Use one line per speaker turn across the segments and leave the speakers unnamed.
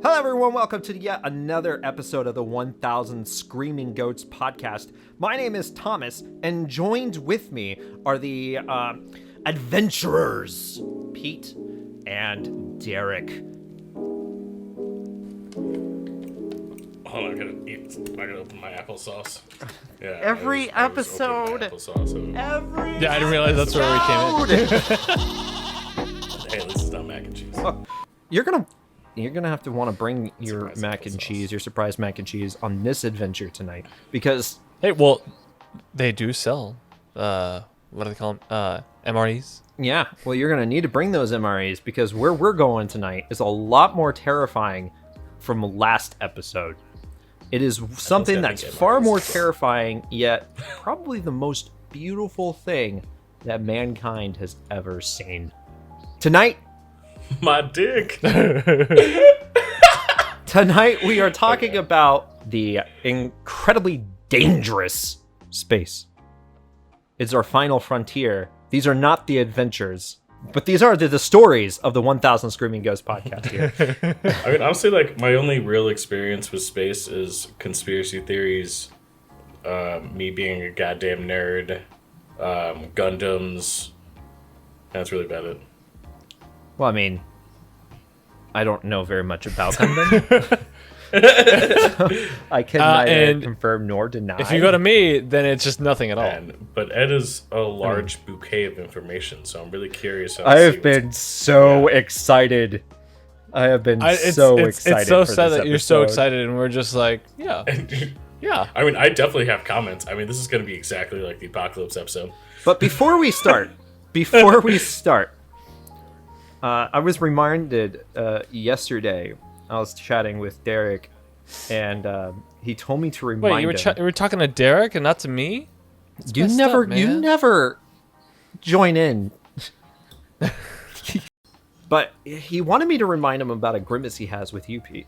Hello everyone, welcome to yet another episode of the 1000 Screaming Goats podcast. My name is Thomas, and joined with me are the adventurers, Pete and Derek.
Hold on, I gotta open my applesauce. Yeah,
Every episode.
I
didn't realize that's where we came in.
Hey, this is not mac and cheese.
You're gonna have to want to bring your mac and cheese, your surprise mac and cheese, on this adventure tonight, because
Hey, well, they do sell, what do they call them? MREs?
yeah, well, you're gonna need to bring those MREs, because where we're going tonight is a lot more terrifying from last episode. It is something that's far more terrifying, yet probably the most beautiful thing that mankind has ever seen. Tonight,
My dick.
Tonight we are talking about the incredibly dangerous space. It's our final frontier. These are not the adventures, but these are the stories of the 1000 Screaming Ghosts podcast here.
I mean, honestly, like, my only real experience with space is conspiracy theories, me being a goddamn nerd, Gundams. That's really about it.
Well, I mean, I don't know very much about Gundam. I can neither confirm nor deny.
If you go to me, then it's just nothing at all.
But Ed is a large bouquet of information, so I'm really curious.
I have been so excited. I have been so excited.
It's so
for
sad
this
that you're so
episode.
excited, and we're just like, yeah. Yeah.
I mean, I definitely have comments. I mean, this is going to be exactly like the Apocalypse episode.
But before we start, I was reminded yesterday, I was chatting with Derek, and he told me to remind
Wait, you
him.
were talking to Derek and not to me?
You never join in. But he wanted me to remind him about a grimace he has with you, Pete.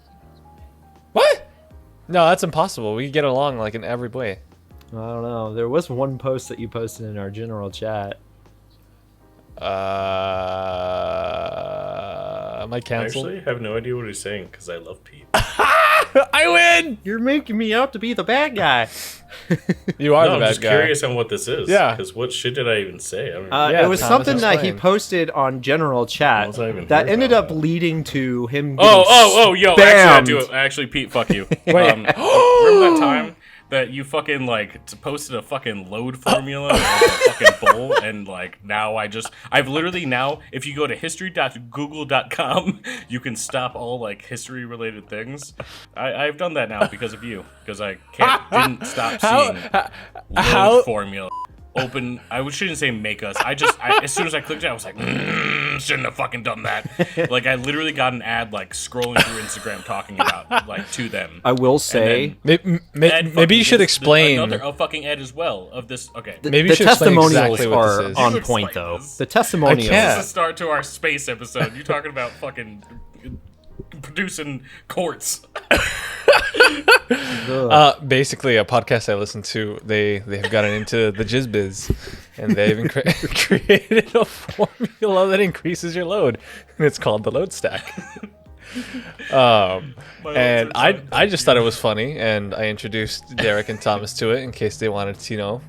What? No, that's impossible. We get along like in every way.
I don't know. There was one post that you posted in our general chat.
Am I canceled?
I actually have no idea what he's saying because I love Pete.
I win!
You're making me out to be the bad guy.
You are the
I'm
bad
just
guy.
curious on what this is.
Yeah.
Because what shit did I even say? I don't know.
It was
Thomas,
something that he
explain.
posted on general chat
Well, it's not even
that
here
ended
about
up
that.
leading to him getting
Yo, actually, I do
spammed.
it. Actually, Pete, fuck you.
Wait.
Remember that time that you fucking, like, posted a fucking load formula in a fucking bowl, and, like, now I've literally now, if you go to history.google.com, you can stop all, like, history-related things. I've done that now because of you, because I didn't stop seeing load formula. Open. I shouldn't say make us. As soon as I clicked it, I was like, shouldn't have fucking done that. Like, I literally got an ad, like, scrolling through Instagram talking about, like, to them.
I will say,
Maybe you should explain.
Another maybe ad as well of this. Okay.
the,
Maybe
the
you should explain
testimonials
exactly what
are
this is.
on
You
point,
explain
though.
this.
The testimonials.
I can't.
This is a start to our space episode. You talking about fucking producing quartz?
Basically, a podcast I listen to, they've gotten into the jizz biz, and they've created a formula that increases your load, and it's called the load stack. And I just thought it was funny, and I introduced Derek and Thomas to it in case they wanted to,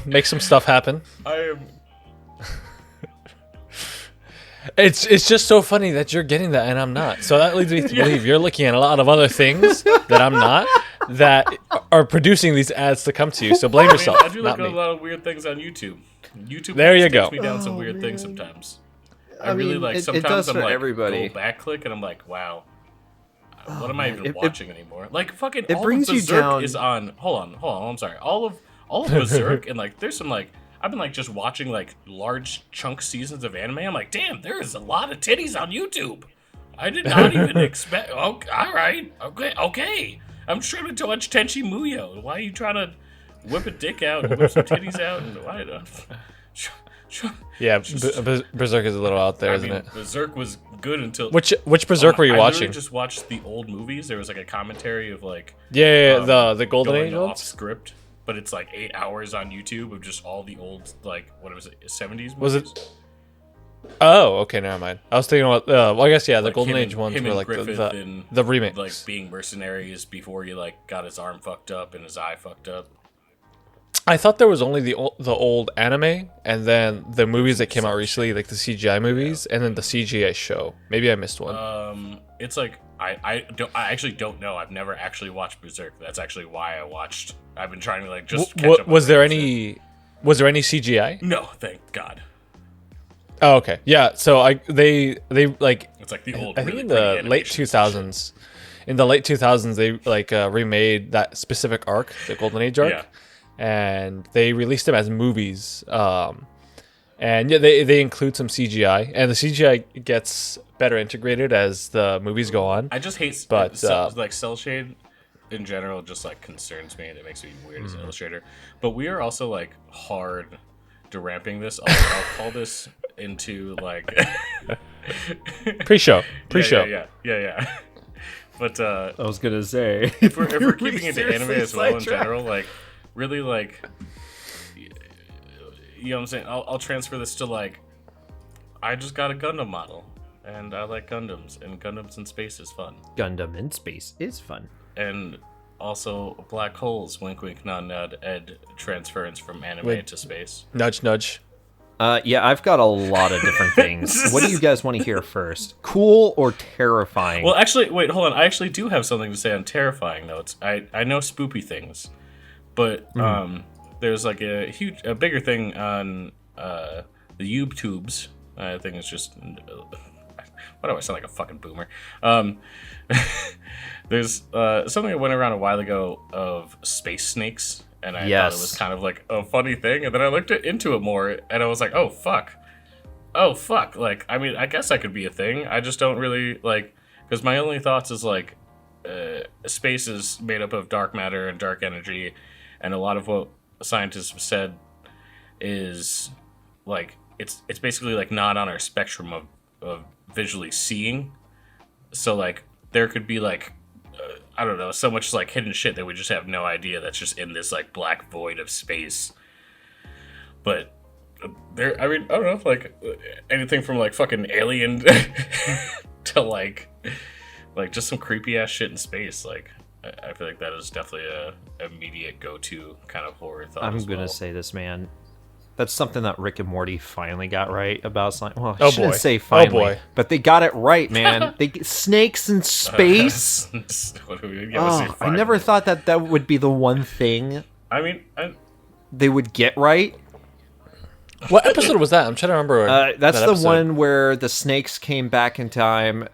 make some stuff happen.
I am.
It's just so funny that you're getting that and I'm not. So that leads me to believe you're looking at a lot of other things that I'm not, that are producing these ads to come to you. So blame yourself,
I do look
not
at a
me.
lot of weird things on YouTube. YouTube
There you
takes
go.
me down some weird things sometimes. I
mean,
really like.
it
Sometimes
does
I'm
for
like,
everybody.
go back click, and I'm like, wow. What am I even
It-
watching anymore? Like fucking.
it
all
brings
of
you
Berserk
down-
is on. Hold on. I'm sorry. All of Berserk and like there's some like I've been like just watching like large chunk seasons of anime. I'm like, damn, there is a lot of titties on YouTube. I did not even expect. Okay, all right. Okay. I'm trying to watch Tenchi Muyo. Why are you trying to whip a dick out and whip some titties out? And why?
Yeah, Berserk is a little out there, isn't it?
Berserk was good until
Which Berserk were you
I
watching?
literally just watched the old movies. There was like a commentary of like
the Golden
going
Age
off
ones?
script, but it's like 8 hours on YouTube of just all the old like what was it 70s movies.
Was it? Oh, okay, never mind. I was thinking about. Well, I guess yeah, the
Like
Golden
him
Age
and-
ones
him
were
and
like
Griffith
the
and,
remix.
like being mercenaries before he like got his arm fucked up and his eye fucked up.
I thought there was only the old anime, and then the movies that came out recently, like the CGI movies, and then the CGI show. Maybe I missed one.
It's like I actually don't know. I've never actually watched Berserk. That's actually why I've been trying to like just catch up.
Was there any CGI?
No, thank God.
Oh, okay. Yeah. So they like.
It's like the old.
I think
really
in
pretty
the late
animation
2000s. In the late 2000s, they like remade that specific arc, the Golden Age arc,
Yeah.
and they released them as movies. And yeah, they include some CGI, and the CGI gets better integrated as the movies go on.
I just hate,
But,
like cell shade in general. Just like concerns me, and it makes me weird as an illustrator. But we are also like hard deramping this. I'll call this into like
Pre-show.
Yeah. But
I was gonna say,
if we're keeping it to anime as well in general, like really like, you know what I'm saying? I'll transfer this to like, I just got a Gundam model, and I like Gundams, and Gundams in space is fun.
Gundam in space is fun.
And also black holes, wink wink nod nod, ed transference from anime
Wait.
to space.
Nudge, nudge.
Yeah, I've got a lot of different things. What do you guys want to hear first? Cool or terrifying?
Well, actually, wait, hold on. I actually do have something to say on terrifying though. I know spoopy things, but there's like a bigger thing on the YouTubes. I think it's just why do I sound like a fucking boomer? There's something that went around a while ago of space snakes, and I thought it was kind of like a funny thing, and then I looked into it more, and I was like, oh fuck. Like, I mean, I guess that could be a thing. I just don't really like, because my only thoughts is like, space is made up of dark matter and dark energy, and a lot of what scientists have said is like it's basically like not on our spectrum of visually seeing. So like there could be like I don't know, so much like hidden shit that we just have no idea that's just in this like black void of space. But there, I mean, I don't know, like anything from like fucking Alien to like just some creepy ass shit in space. Like I feel like that is definitely a immediate go-to kind of horror thought.
I'm gonna
well.
say this, man. That's something that Rick and Morty finally got right about science. Well, I
Oh,
shouldn't
boy.
say
Oh,
finally,
boy.
but they got it right, man. They get snakes in space.
What do we- yeah, let's say
I
five.
never thought that would be the one thing
I mean,
they would get right.
What episode was that? I'm trying to remember.
That's
that
the
episode.
one where the snakes came back in time,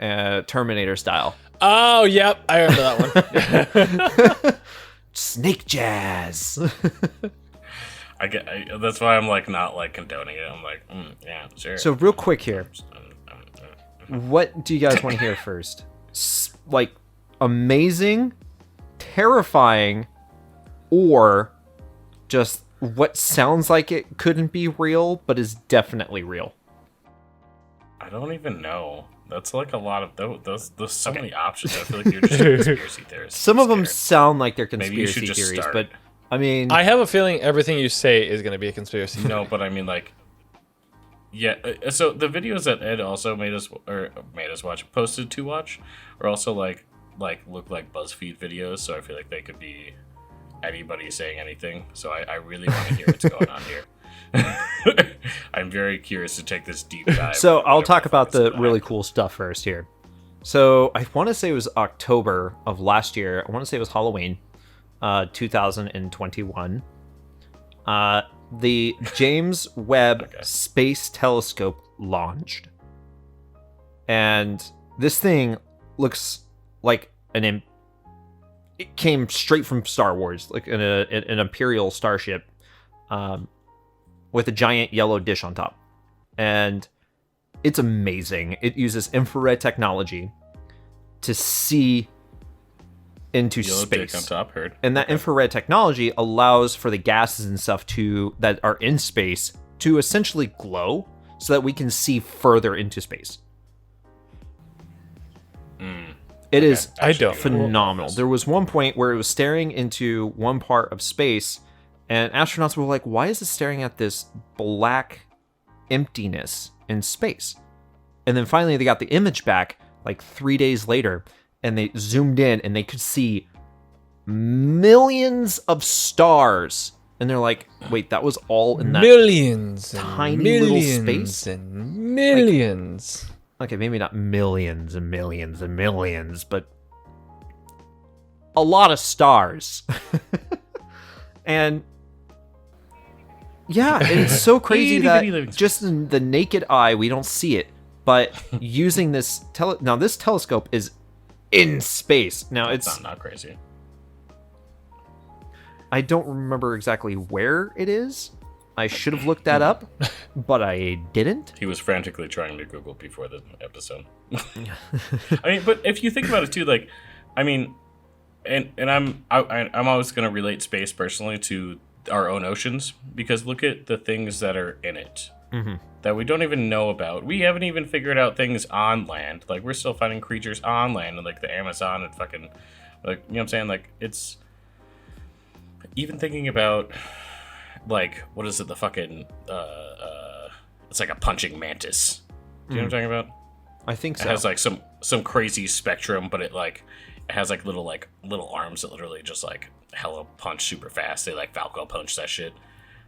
Terminator style.
Oh, yep, I remember that one.
Snake jazz.
that's why I'm like not like condoning it. I'm like, yeah, sure.
So real quick here, what do you guys want to hear first? Like amazing, terrifying, or just what sounds like it couldn't be real but is definitely real?
I don't even know. That's like a lot of those so many options. I feel like you're just a conspiracy theorist.
Some of them
Scared.
sound like they're
Maybe you should
conspiracy
just
theories,
start.
but I mean,
I have a feeling everything you say is going to be a conspiracy.
No, but I mean like, yeah. So the videos that Ed also made us watch, posted to watch, are also like look like BuzzFeed videos. So I feel like they could be anybody saying anything. So I really want to hear what's going on here. I'm very curious to take this deep dive.
so I'll
whatever
talk about
fuck is
the
gonna
really
happen.
cool stuff first here. So I want to say it was October of last year. I want to say it was Halloween, 2021. The James Webb
Okay.
Space Telescope launched, and this thing looks like it came straight from Star Wars, like an Imperial starship, with a giant yellow dish on top, and it's amazing. It uses infrared technology to see into
Yellow dick
space.
on top, heard.
And that infrared technology allows for the gases and stuff that are in space to essentially glow so that we can see further into space. It is
I don't.
phenomenal. There was one point where it was staring into one part of space, and astronauts were like, why is it staring at this black emptiness in space. And then finally they got the image back like 3 days later, and they zoomed in and they could see millions of stars. And they're like, wait, that was all in that
millions,
tiny
millions
little space?
and millions.
Okay, maybe not millions and millions and millions, but a lot of stars. And yeah, and it's so crazy that just in the naked eye, we don't see it. But using this now this telescope is in space. Now it's
not crazy.
I don't remember exactly where it is. I should have looked that up, but I didn't.
He was frantically trying to Google before the episode. I mean, but if you think about it too, like, I mean, and I'm always gonna relate space personally to our own oceans, because look at the things that are in it that we don't even know about. We haven't even figured out things on land. Like, we're still finding creatures on land, and like the Amazon and fucking, like, you know what I'm saying? Like, it's even thinking about, like, what is it? The fucking it's like a punching mantis. Do you know what I'm talking about?
I think so.
It has like some crazy spectrum, but it has like little arms that literally just like hella punch super fast. They like Falco punch that shit.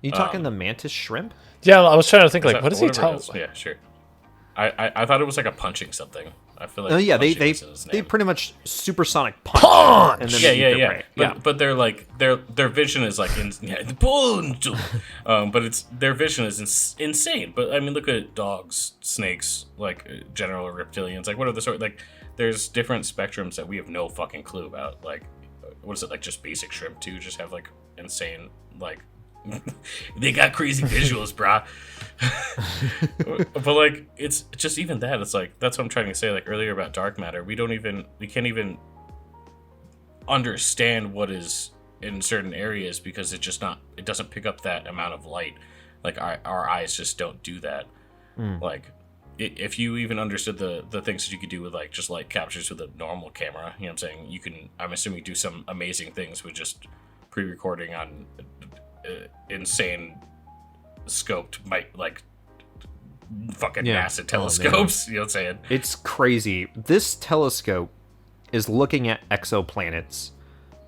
You talking the mantis shrimp?
Yeah, I was trying to think, like, what does he tell?
Yeah, sure. I thought it was like a punching something. I feel like
Oh yeah,
punching
they
is in his
they
name.
pretty much supersonic punch. And then they eat their prey.
But they're like their vision is like but their vision is insane. But I mean, look at dogs, snakes, like general reptilians. Like, what are the sort? Like, there's different spectrums that we have no fucking clue about. Like, what is it? Like, just basic shrimp too? Just have like insane, like, they got crazy visuals, brah. But like, it's just even that. It's like, that's what I'm trying to say. Like earlier about dark matter, we can't even understand what is in certain areas because it doesn't pick up that amount of light. Like, our eyes just don't do that. Like, if you even understood the things that you could do with like just light captures with a normal camera, you know what I'm saying? I'm assuming do some amazing things with just pre-recording on insane scoped, like fucking massive telescopes. You know what I'm saying?
It's crazy. This telescope is looking at exoplanets,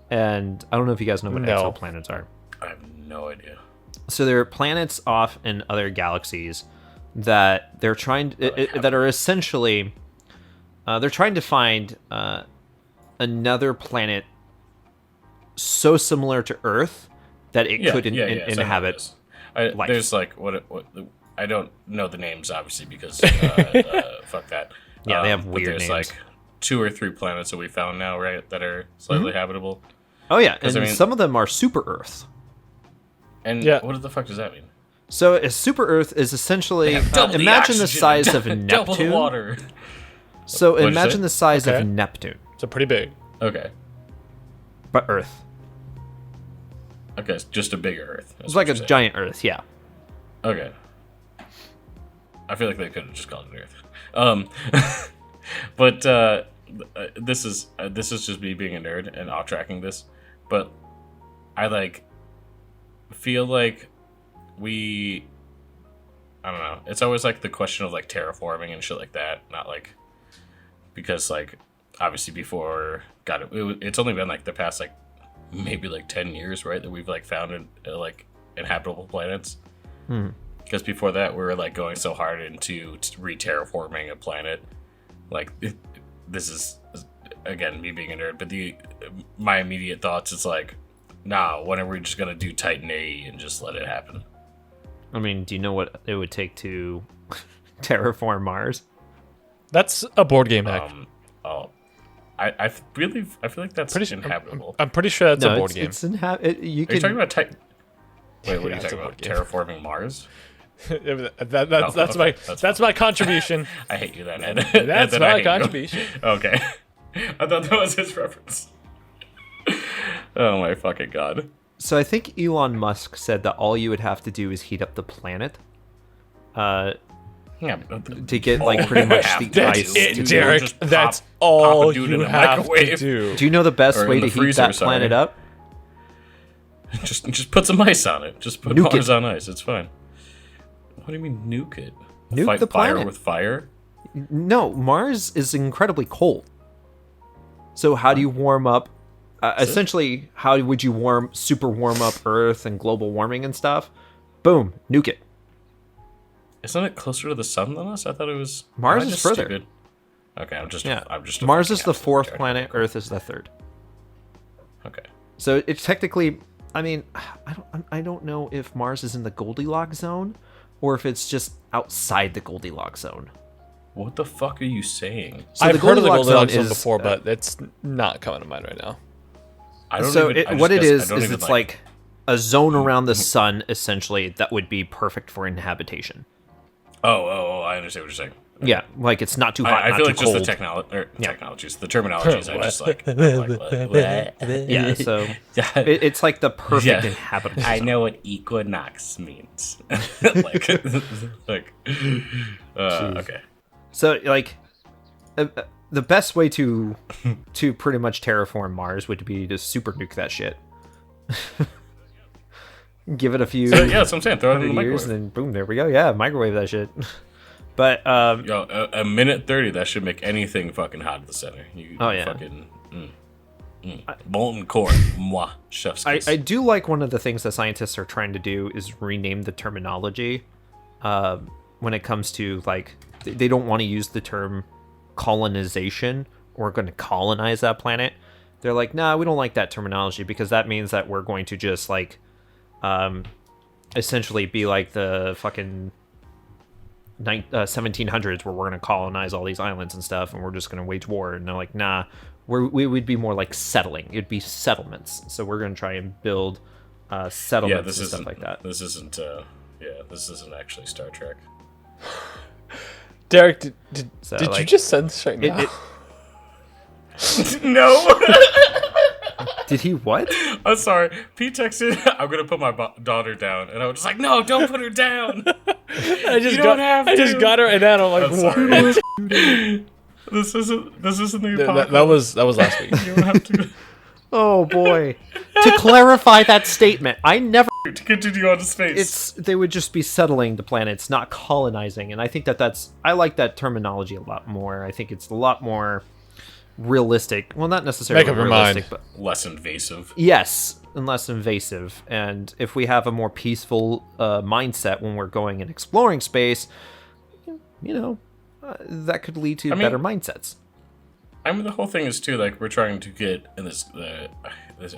and I don't know if you guys know what exoplanets are.
I have no idea.
So there are planets off in other galaxies that they're trying that are essentially they're trying to find another planet so similar to Earth that it could inhabit life.
There's like what I don't know the names obviously because fuck that.
Yeah, they have weird
but there's
names.
Like 2 or 3 planets that we found now, right, that are slightly habitable.
Oh yeah, and some of them are super Earth.
And what the fuck does that mean?
So a super Earth is essentially imagine the size of Neptune.
Double the water.
So imagine the size of Neptune.
So pretty big.
Okay.
But Earth.
Okay, it's just a bigger Earth.
It's like a giant Earth, yeah.
Okay. I feel like they could have just called it Earth. But this is just me being a nerd and off-tracking this. But I like feel like I don't know. It's always like the question of like terraforming and shit like that. Not like because like obviously before it's only been like the past like maybe like 10 years, right, that we've like found like inhabitable planets. Because before that we were like going so hard into re-terraforming a planet. Like this is again me being a nerd, but my immediate thoughts is like, nah, when are we just gonna do Titan A and just let it happen?
I mean, do you know what it would take to terraform Mars?
That's a board game hack.
I feel like that's inhabitable.
I'm pretty sure that's a board game.
Are you talking about Titan? Wait, what are you talking about? Terraforming Mars?
That's my contribution.
I hate you then, Ed.
That's my contribution.
Okay. I thought that was his reference. Oh my fucking god.
So I think Elon Musk said that all you would have to do is heat up the planet. To get like pretty much the ice.
Derek. That's all you have to do.
Do you know the best way to heat that planet up?
Just put some ice on it. Just put Mars on ice. It's fine. What do you mean nuke it?
Nuke
Fight
the
fire
planet.
with fire?
No, Mars is incredibly cold. So how do you warm up? Essentially, how would you super warm up Earth and global warming and stuff? Boom, nuke it.
Isn't it closer to the sun than us? I thought it was.
Mars
am I
is
just
further.
stupid? Okay, I'm just. a
Mars
fucking
is the
absolute
fourth
terrible
planet.
fucker.
Earth is the third.
Okay.
So it's technically. I mean, I don't know if Mars is in the Goldilocks zone, or if it's just outside the Goldilocks zone.
What the fuck are you saying?
So
I've heard of the Goldilocks zone
is,
before, but it's not coming to mind right now.
I don't
So
even, I just
what it
guess- I
is
don't even
it's like a zone around the sun, essentially, that would be perfect for inhabitation.
Oh, I understand what you're saying.
Yeah, like it's not too hot,
I
not
feel
too
like just
cold.
the technologies, the terminologies. I just like, I'm like what?
Yeah, so it's like the perfect
Yeah.
inhabitable
I
zone.
know what equinox means. like, okay.
So like the best way to pretty much terraform Mars would be to super nuke that shit. Give it a few
So, yeah, that's what I'm saying. Throw it in the
hundred years,
microwave.
and then boom, there we go. Yeah, microwave that shit. But
Yo, a minute 30, that should make anything fucking hot at the center.
Oh, yeah.
Fucking molten core. Mwah. Chef's kiss.
I do like one of the things that scientists are trying to do is rename the terminology when it comes to, like, they don't want to use the term colonization or going to colonize that planet. They're like, nah, we don't like that terminology because that means that we're going to just, like, essentially be like the fucking 1700s where we're going to colonize all these islands and stuff and we're just going to wage war. And they're like, nah, we would be more like settling. It'd be settlements. So we're going to try and build settlements and stuff like that.
This isn't actually Star Trek.
Derek, did
So,
you
like,
just send this right now?
No!
Did he what?
I'm sorry. Pete texted, I'm going to put my daughter down. And I was just like, no, don't put her down.
I just
You don't have
I just
to.
got her and then I'm like,
I'm sorry. This isn't the apocalypse.
that was last week.
You don't have to
Oh boy. To clarify that statement, I never
to continue on to space.
they would just be settling the planets, not colonizing. And I think I like that terminology a lot more. I think it's a lot more realistic. Well, not necessarily
Make up your
realistic,
mind.
but
Less invasive.
yes, and less invasive. And if we have a more peaceful mindset when we're going and exploring space, that could lead to better mindsets.
I mean, the whole thing is, too, like, we're trying to get in this I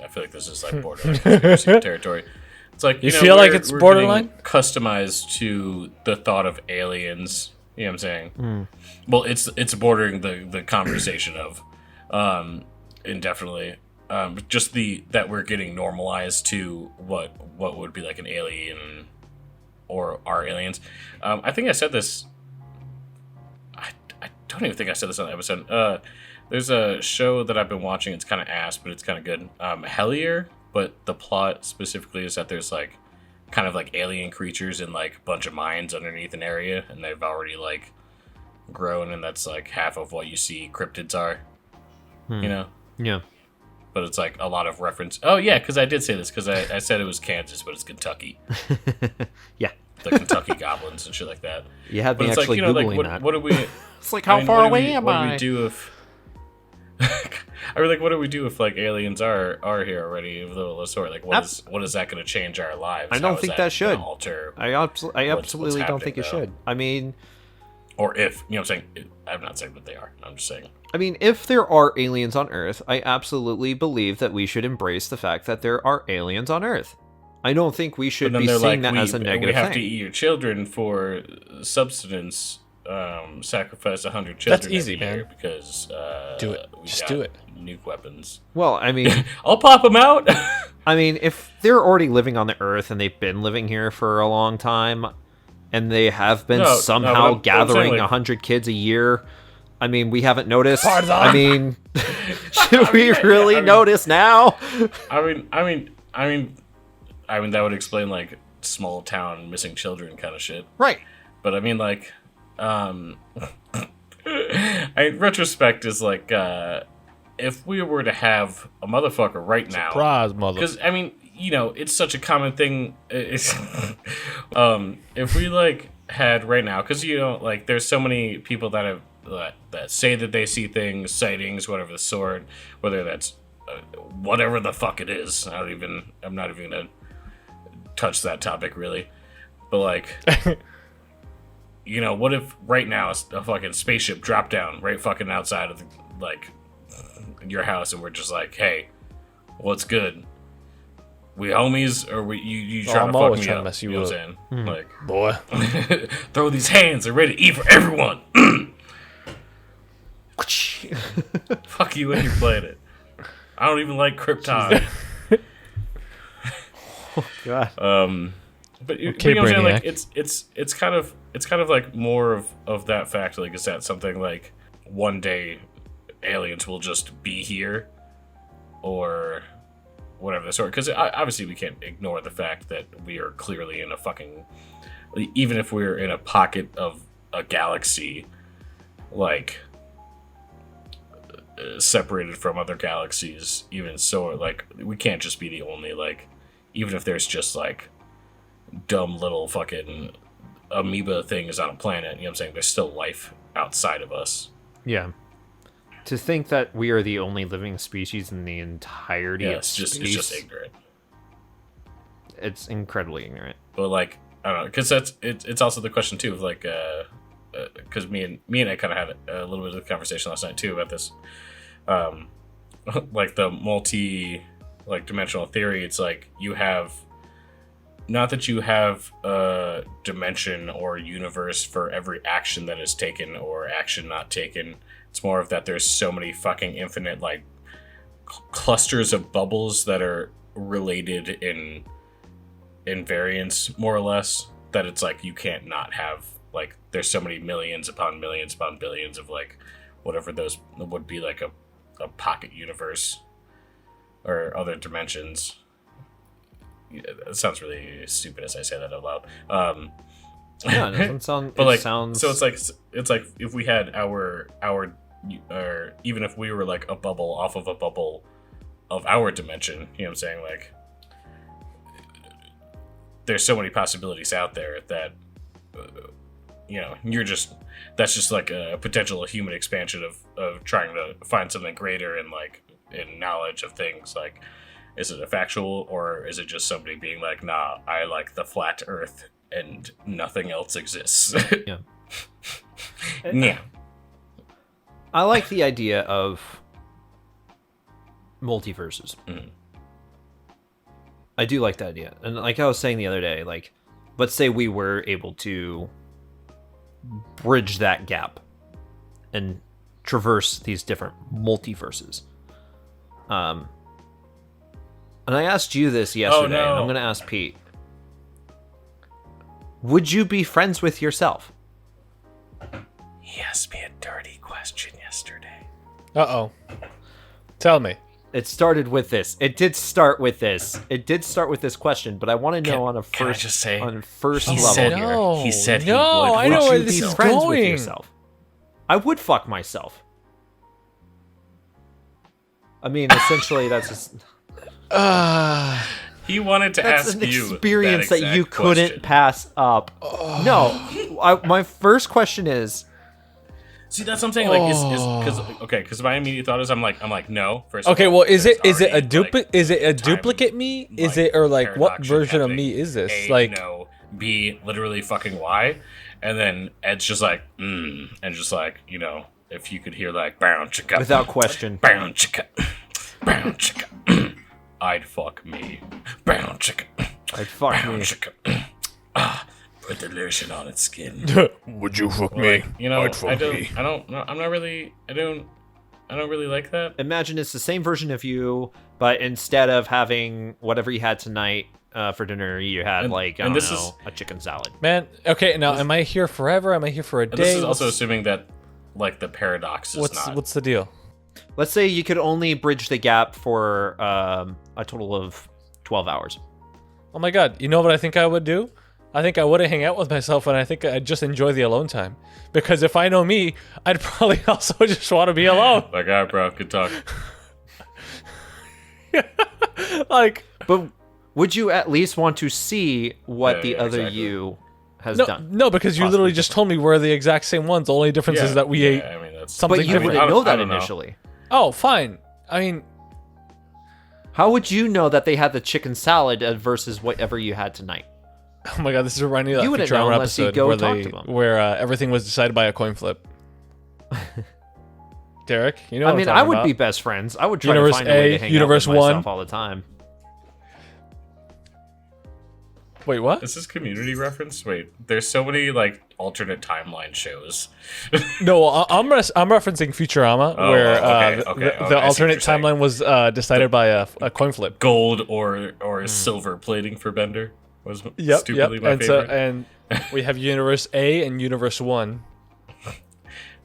feel like this is, like, borderline conspiracy territory. It's like,
You feel like it's
we're
borderline?
getting customized to the thought of aliens. You know what I'm saying? Well, it's bordering the conversation of, indefinitely. Just that we're getting normalized to what would be like an alien or are aliens. I think I said this. I don't even think I said this on the episode. There's a show that I've been watching. It's kind of ass, but it's kind of good. Hellier, but the plot specifically is that there's like kind of like alien creatures in like a bunch of mines underneath an area, and they've already like grown, and that's like half of what you see cryptids are. You know?
Yeah.
But it's like a lot of reference. Oh yeah, because I did say this because I said it was Kansas, but it's Kentucky.
Yeah.
The Kentucky goblins and shit like that.
You had
But
me
it's
actually
like,
Googling
like
that.
what do we?
It's like, how far away am
what
I?
do we do if? I mean, like, what do we do if like aliens are here already of the sort? Like, what is that going to change our lives?
I
How
don't
is
think that should.
gonna alter?
I absolutely don't think
happening,
it should. I mean,
Or if you know what I'm saying. I'm not saying that they are. I'm just saying.
if there are aliens on Earth, I absolutely believe that we should embrace the fact that there are aliens on Earth. I don't think we should
But then
be
they're
seeing
like,
that as a negative
we have
thing.
to eat your children for subsistence. Sacrifice 100 children.
That's easy,
every year
man.
Because
Do it.
we
Just
got
do it.
Nuke weapons.
Well, I mean,
I'll pop them out.
if they're already living on the Earth and they've been living here for a long time, and they have been
No, but
somehow
I'm saying,
gathering
like-
100 kids a year, I mean, we haven't noticed.
Pardon?
I mean, should we really notice now?
I mean, that would explain like small town missing children kind of shit.
Right.
But I mean, like, in retrospect, is like, if we were to have a motherfucker right now,
Surprise, mother.
because I mean, it's such a common thing. It's, if we like had right now, because like there's so many people that have that say that they see things, sightings, whatever the sort, whether that's whatever the fuck it is. I'm not even gonna touch that topic really, but like, what if right now a fucking spaceship dropped down right fucking outside of your house, and we're just like, hey, what's good? We homies, or you trying to fuck me up?
Mess
you know what I'm saying? Like,
boy,
throw these hands. They're ready to eat for everyone. Fuck you when you played it. I don't even like Krypton.
Oh God.
But you
okay,
know what I'm saying? Like
Brainiac.
it's kind of like more of that fact. Like, is that something like one day aliens will just be here, or whatever the sort? Because obviously we can't ignore the fact that we are clearly in a fucking, even if we're in a pocket of a galaxy, like separated from other galaxies, even so, like we can't just be the only, like, even if there's just like dumb little fucking amoeba things on a planet, you know what I'm saying, there's still life outside of us.
Yeah. To think that we are the only living species in the entirety of space,
it's just ignorant.
It's incredibly ignorant.
But like, I don't know, because it's also the question too of like, because me and I kind of had a little bit of a conversation last night too about this, like the dimensional theory. It's like you have, not that you have a dimension or universe for every action that is taken or action not taken. It's more of that there's so many fucking infinite like clusters of bubbles that are related in variance, more or less, that it's like you can't not have, like, there's so many millions upon billions of like whatever those would be, like a pocket universe or other dimensions. Yeah, it sounds really stupid as I say that out loud.
Yeah, it doesn't sound.
But like,
sounds...
so it's like if we had our, or even if we were like a bubble off of a bubble of our dimension, you know what I'm saying? Like, there's so many possibilities out there that, that's just like a potential human expansion of trying to find something greater in like in knowledge of things. Like, is it a factual, or is it just somebody being like, nah, I like the flat Earth and nothing else exists?
Yeah.
Yeah.
I like the idea of multiverses.
Mm-hmm.
I do like that idea. And like I was saying the other day, like, let's say we were able to bridge that gap and traverse these different multiverses. And I asked you this yesterday, and I'm going to ask Pete. Would you be friends with yourself?
He asked me a dirty question yesterday.
Uh-oh. Tell me.
It started with this. It did start with this. It did start with this question, but I want to know on first level here.
He said he
would. I know where
Would
this
you be
is
friends with
going.
yourself? I would fuck myself. I mean, essentially, that's just...
He wanted to
That's
ask
an
you
experience that you couldn't
question.
pass up. No, my first question is...
See, that's what I'm saying. Like, because my immediate thought is, I'm like, no. First,
Okay,
of all,
well, is it
there's
a
already,
duplicate?
like,
Is it a
time,
duplicate me? Is
like,
it, or like what
paradox
version of
happening.
me is this?
A,
Like,
no. B, literally fucking Y. And then Ed's just like, and just like, if you could hear like, bow chicka,
Without question.
bow chicka, bow chicka, I'd fuck me, bow chicka,
I'd fuck
bow
me.
chicka. Put the lotion on its skin.
would you fuck
Like, I don't really like that.
Imagine it's the same version of you, but instead of having whatever you had tonight for dinner, you had a chicken salad.
Man, okay, now am I here forever? Am I here for a day?
This is also assuming that, like, the paradox is not.
What's the deal?
Let's say you could only bridge the gap for a total of 12 hours.
Oh my god, you know what I think I would do? I think I wouldn't hang out with myself, and I think I'd just enjoy the alone time. Because if I know me, I'd probably also just want to be alone.
Like, all right, bro, good talk.
Like,
But would you at least want to see what the other
exactly.
you has
no,
done.
No, because you literally just told me we're the exact same ones. The only difference is that we ate
I mean, that's
something
But you
different.
wouldn't know that
I don't know.
initially.
Oh, fine. I mean,
How would you know that they had the chicken salad versus whatever you had tonight?
oh my god, this is reminding me
You
of that
wouldn't know
Futurama
unless you
episode
go
where
talk
they
to them.
where everything was decided by a coin flip. Derek, you know
I
what
mean,
I'm
I
talking
would
about.
be best friends. I would try
Universe
to find a way
A,
to hang
Universe
out with myself
1.
all the time.
Wait, what?
Is this Community reference? Wait, there's so many like alternate timeline shows.
No, I'm referencing Futurama,
Oh,
where
okay,
the
I see what
alternate
you're saying.
timeline was decided by a coin flip.
Gold or silver plating for Bender was
Yep,
stupidly
yep.
my
And
favorite.
and we have Universe A and Universe 1.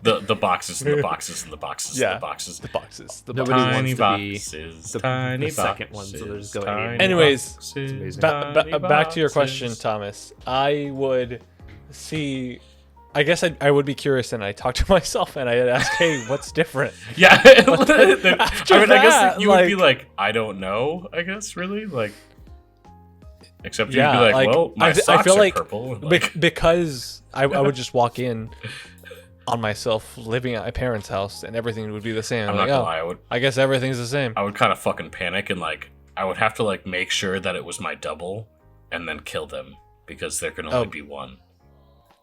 The boxes and the boxes and the boxes
Yeah,
and the boxes.
the boxes. The
Nobody
boxes.
Tiny
wants to be
boxes,
the
tiny
second one,
boxes,
so they'll just go
tiny
ahead.
Anyways,
boxes,
amazing.
tiny
Back to your question,
boxes.
Thomas. I would see. I guess I would be curious, and I talk to myself, and I'd ask, "Hey, what's different?"
Yeah,
after
I guess
that,
you would be
like-
like, I don't know. I guess really like, except you'd
Yeah,
be like,
like,
well, my
I
socks
feel
are
like
purple. and,
because I would just walk in on myself living at my parents' house, and everything would be the same.
I'm
like,
not gonna
oh,
lie,
I guess everything's the same.
I would kind of fucking panic and like I would have to like make sure that it was my double and then kill them because there can only be one.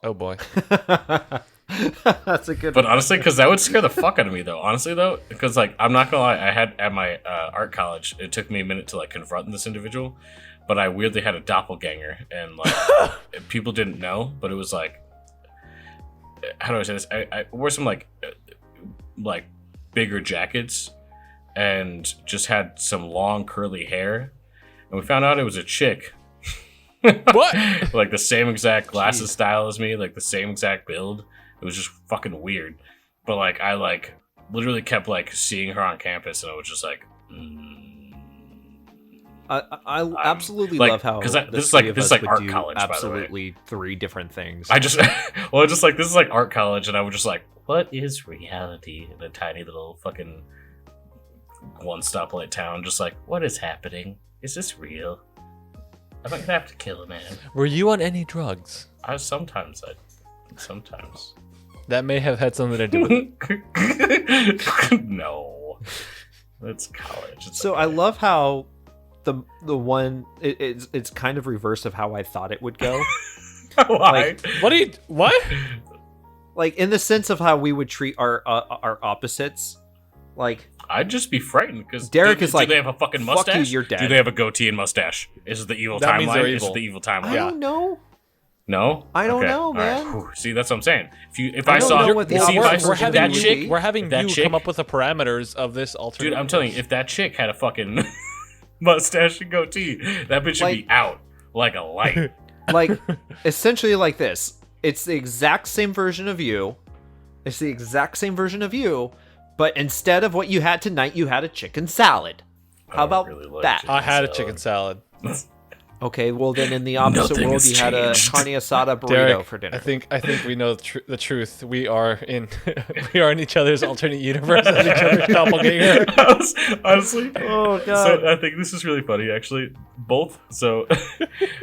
Oh boy.
That's a good
But
one.
honestly, because that would scare the fuck out of me though. Honestly though, because like I'm not gonna lie, I had at my art college, it took me a minute to like confront this individual, but I weirdly had a doppelganger and like people didn't know, but it was like, how do I say this? I wore some like bigger jackets and just had some long curly hair, and we found out it was a chick.
What?
Like the same exact glasses style as me, like the same exact build. It was just fucking weird. But like I like literally kept like seeing her on campus, and I was just like,
I absolutely
like,
love how
'cause
the
this is
three
like-
of
this
us
is like
would
art
do
college, by the way.
absolutely three different things.
I just well, just like this is like art college, and I was just like, what is reality in a tiny little fucking one stoplight town? Just like, what is happening? Is this real? Am I gonna have to kill a man?
Were you on any drugs?
Sometimes.
That may have had something to do with it.
No, it's college. It's
So
okay.
I love how the one it's kind of reverse of how I thought it would go.
Why?
What?
Like in the sense of how we would treat our opposites. Like
I'd just be frightened because
Derek is like,
do they have a fucking
"Fuck you,
mustache?
you're dead."
Do they have a goatee and mustache? Is it the evil
That means they're
timeline? Is
evil.
it the evil
I
timeline?
Yeah.
don't know.
No,
I don't
Okay.
know,
All right.
man.
Whew. See, that's what I'm saying. If
I
I
don't
saw,
know what the
see, if
opposite
I,
we're
version
if
having
that
would
chick,
be.
we're having
that
you
chick-
come up with the parameters of this alternate.
dude, I'm telling you, if that chick had a fucking mustache and goatee, that bitch should
Like-
be out like a light.
Like essentially like this. It's the exact same version of you. It's the exact same version of you, but instead of what you had tonight, you had a chicken salad. How
I don't
about
really like
that?
chicken
I had a
salad.
chicken salad.
Okay, well then in the opposite
Nothing
world,
has
you had a
changed.
carne asada burrito
Derek,
for dinner.
I think we know the truth. We are in each other's alternate universe as each other's doppelganger.
Honestly,
Oh god.
so I think this is really funny, actually. Both. So,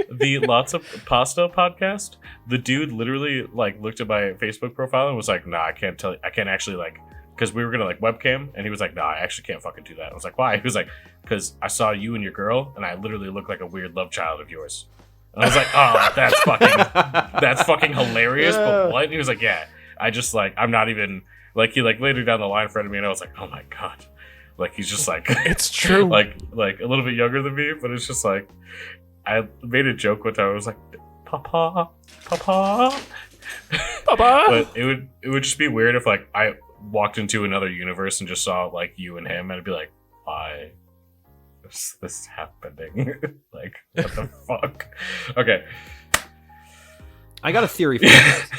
the Lots of Pasta podcast, the dude literally like looked at my Facebook profile and was like, "Nah, I can't actually like," because we were gonna like webcam, and he was like, "Nah, I actually can't fucking do that." I was like, "Why?" He was like, "Because I saw you and your girl, and I literally look like a weird love child of yours." And I was like, "Oh, that's fucking hilarious." But what? And he was like, "Yeah, I just like I'm not even like he like later down the line friended me, and I was like, oh my god." Like he's just like
It's true.
like a little bit younger than me, but it's just like I made a joke one time. I was like, "Papa, Papa."
Papa.
But it would just be weird if like I walked into another universe and just saw like you and him, and I'd be like, "Why is this happening?" Like what the fuck? Okay,
I got a theory for this.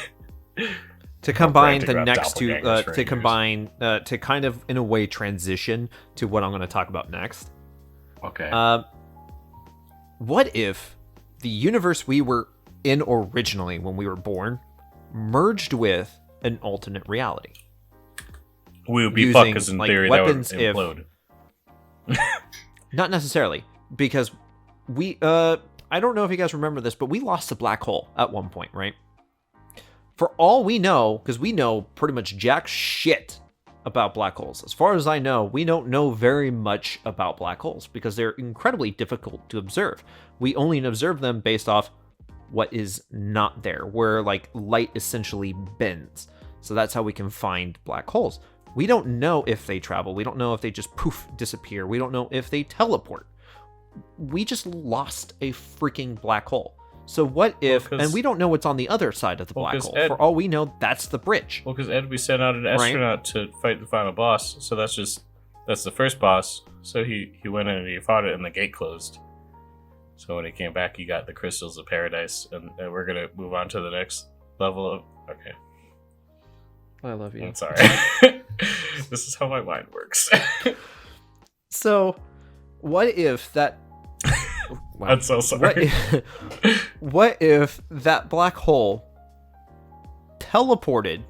To combine
ranting
the
about
next two,
doppelgangers for
to
years.
combine, to kind of in a way transition to what I'm going to talk about next.
okay.
What if the universe we were in originally when we were born merged with an alternate reality?
We would be
using,
fucked because in
like,
theory
weapons
that would implode.
Not necessarily, because we I don't know if you guys remember this, but we lost a black hole at one point, right? For all we know, because we know pretty much jack shit about black holes. As far as I know, we don't know very much about black holes because they're incredibly difficult to observe. We only observe them based off what is not there, where like light essentially bends. So that's how we can find black holes. We don't know if they travel. We don't know if they just poof, disappear. We don't know if they teleport. We just lost a freaking black hole. So what if, and we don't know what's on the other side of the black hole. For all we know, that's the bridge.
Well, because Ed, we sent out an astronaut to fight the final boss. So that's the first boss. So he went in and he fought it and the gate closed. So when he came back, he got the crystals of paradise. And we're going to move on to the next level of, okay.
I love you.
I'm sorry. This is how my mind works.
So what if that...
Wow. I'm so sorry.
What if that black hole teleported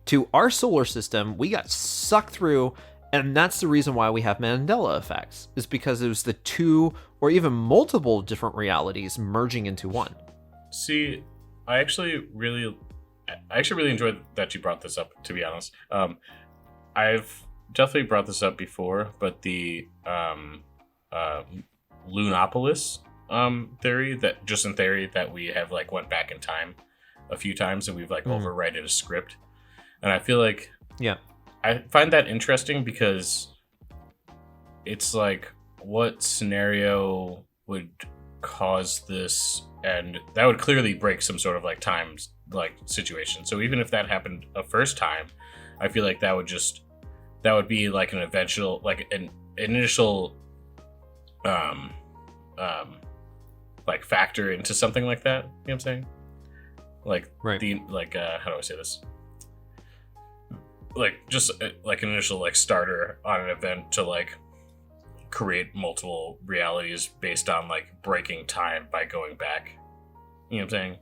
to our solar system, we got sucked through, and that's the reason why we have Mandela effects, is because it was the two or even multiple different realities merging into one.
See, I actually really enjoyed that you brought this up, to be honest. I've definitely brought this up before, but the Lunopolis theory, that just in theory that we have like went back in time a few times and we've like overwritten a script, and I feel like I find that interesting because it's like, what scenario would cause this, and that would clearly break some sort of like time like situation. So even if that happened a first time, I feel like that would be like an eventual, like an initial like factor into something like that. You know what I'm saying? Like
right.
How do I say this? Like just like an initial like starter on an event to like create multiple realities based on like breaking time by going back. You know what I'm saying?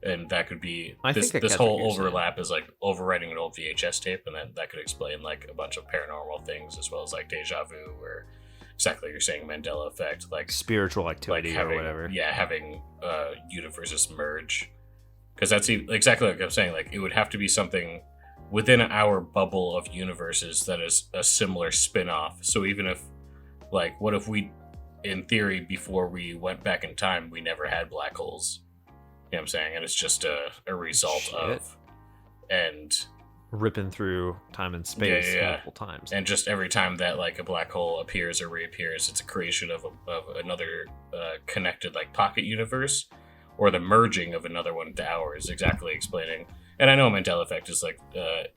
And that could be this whole overlap is like overwriting an old VHS tape, and then that could explain like a bunch of paranormal things as well as like deja vu, or exactly like you're saying, Mandela effect, like
spiritual activity,
like having,
or whatever.
Yeah, having universes merge, because that's exactly like I'm saying. Like it would have to be something within our bubble of universes that is a similar spin-off. So even if, like, what if we, in theory, before we went back in time, we never had black holes? You know what I'm saying? And it's just a result of, and
ripping through time and space multiple times.
And just every time that like a black hole appears or reappears, it's a creation of another connected like pocket universe, or the merging of another one to ours, exactly explaining. And I know Mandela effect is like, I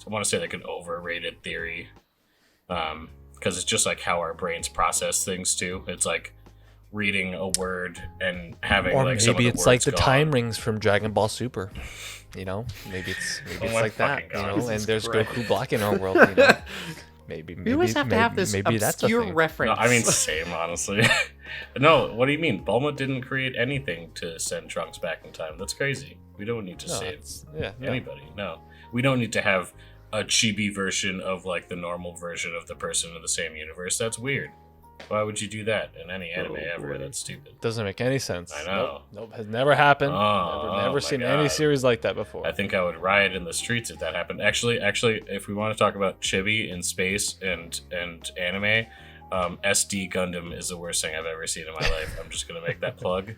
want to say like an overrated theory, because it's just like how our brains process things too. It's like reading a word and having, or like,
maybe it's like the time rings from Dragon Ball Super. You know, maybe it's like that. You know, and there's Goku blocking our world. You know, maybe
we always have to have this obscure reference.
No, I mean, same, honestly. No, what do you mean? Bulma didn't create anything to send Trunks back in time. That's crazy. We don't need to save anybody. No, we don't need to have a chibi version of like the normal version of the person in the same universe. That's weird. Why would you do that in any anime ever? That's stupid.
Doesn't make any sense.
I know.
Nope, has never happened. Never seen any series like that before.
I think I would riot in the streets if that happened. Actually, if we want to talk about chibi in space and anime, SD Gundam is the worst thing I've ever seen in my life. I'm just gonna make that plug.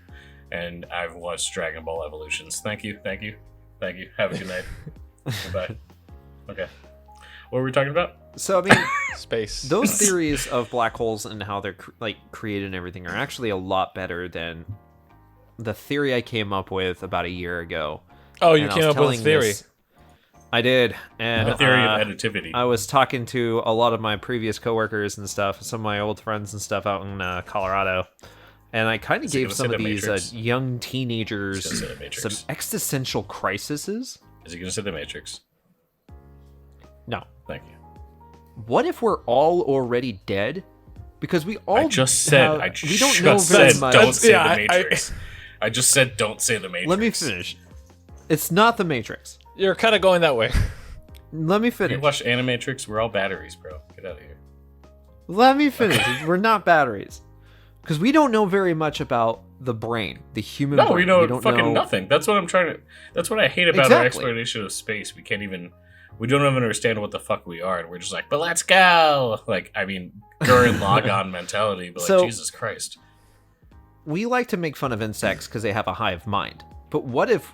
And I've watched Dragon Ball Evolutions. Thank you. Have a good night. Goodbye. Okay. What were we talking about?
So, I mean,
space.
Those theories of black holes and how they're created and everything are actually a lot better than the theory I came up with about a year ago.
Oh, you came up with a theory.
I did. And
the theory of additivity.
I was talking to a lot of my previous coworkers and stuff, some of my old friends and stuff out in Colorado. And I kind of gave some of these young teenagers some existential crises.
Is he going to say the Matrix?
No.
Thank you.
What if we're all already dead? Because we all
we don't know very much. Don't say the Matrix. I just said don't say the Matrix.
Let me finish. It's not the Matrix.
You're kind of going that way.
Let me finish.
You watch Animatrix, we're all batteries, bro. Get out of here.
Let me finish. We're not batteries. Because we don't know very much about the brain, the human
No,
brain.
we know
don't
fucking nothing. That's what I'm trying to. That's what I hate about our exploration of space. We can't even. We don't even understand what the fuck we are, and we're just like, but let's go. Like, I mean, Gurren Lagann mentality, but like, Jesus Christ.
We like to make fun of insects because they have a hive mind. But what if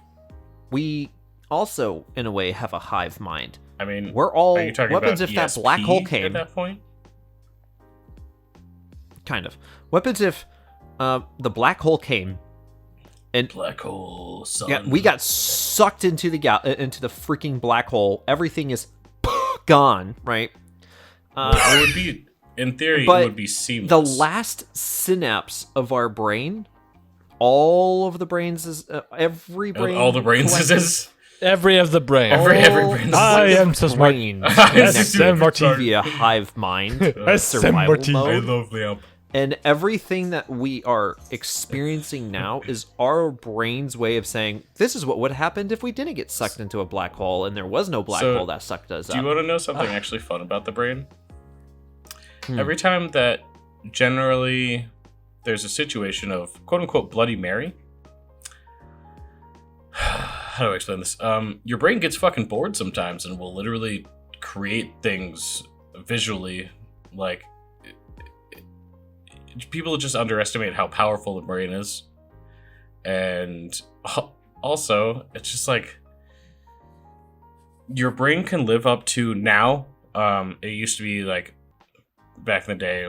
we also, in a way, have a hive mind?
I mean,
we're all.
Are you talking
what happens
about
if
ESP
that black hole came?
at that point?
Kind of. What happens if the black hole came? And
Black hole, son.
yeah, we got sucked into the into the freaking black hole. Everything is gone, right?
It would be, in theory, it would be seamless.
The last synapse of our brain, all of the brains is every brain.
All the brains is.
Every of the brain.
Every brain.
I am so smart.
Yes,
Morty.
via hive mind,
Yes,
survival
Morty.
I
mode.
love Liam.
And everything that we are experiencing now is our brain's way of saying, this is what would have happened if we didn't get sucked into a black hole and there was no black hole that sucked us up.
Do you want to know something actually fun about the brain? Every time that generally there's a situation of quote-unquote Bloody Mary, how do I explain this? Your brain gets fucking bored sometimes and will literally create things visually, like... People just underestimate how powerful the brain is. And also, it's just like your brain can live up to now. It used to be like back in the day,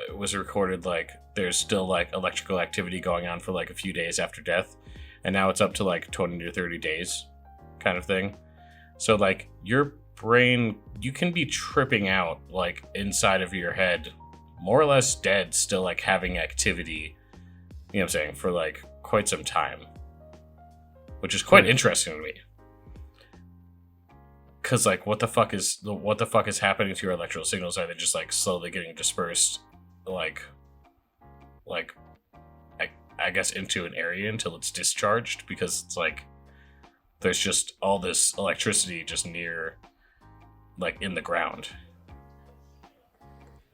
it was recorded like there's still like electrical activity going on for like a few days after death. And now it's up to like 20 to 30 days kind of thing. So like your brain, you can be tripping out like inside of your head, more or less dead, still like having activity, you know what I'm saying, for like quite some time, which is quite interesting to me. Cause like, what the fuck is happening to your electrical signals? Are they just like slowly getting dispersed, like I guess into an area until it's discharged? Because it's like there's just all this electricity just near, like in the ground.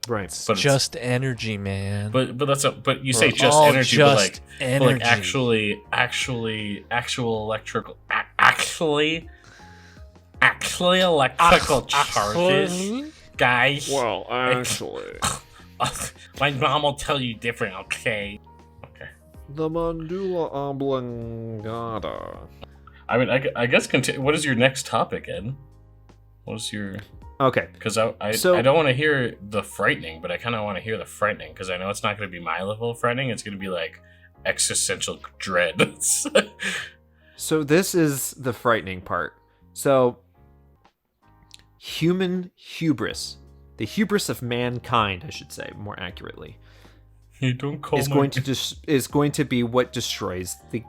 Right.
But just energy, man.
But you say just energy, but like actual electrical electrical charges, guys.
Well, actually,
my mom will tell you different. Okay.
The medulla oblongata.
I mean, I guess. What is your next topic, Ed? What is your?
Okay.
Because I don't want to hear the frightening, but I kind of want to hear the frightening because I know it's not going to be my level of frightening. It's going to be like existential dread.
So this is the frightening part. So human hubris, the hubris of mankind, I should say more accurately,
you don't call
is going to be what destroys the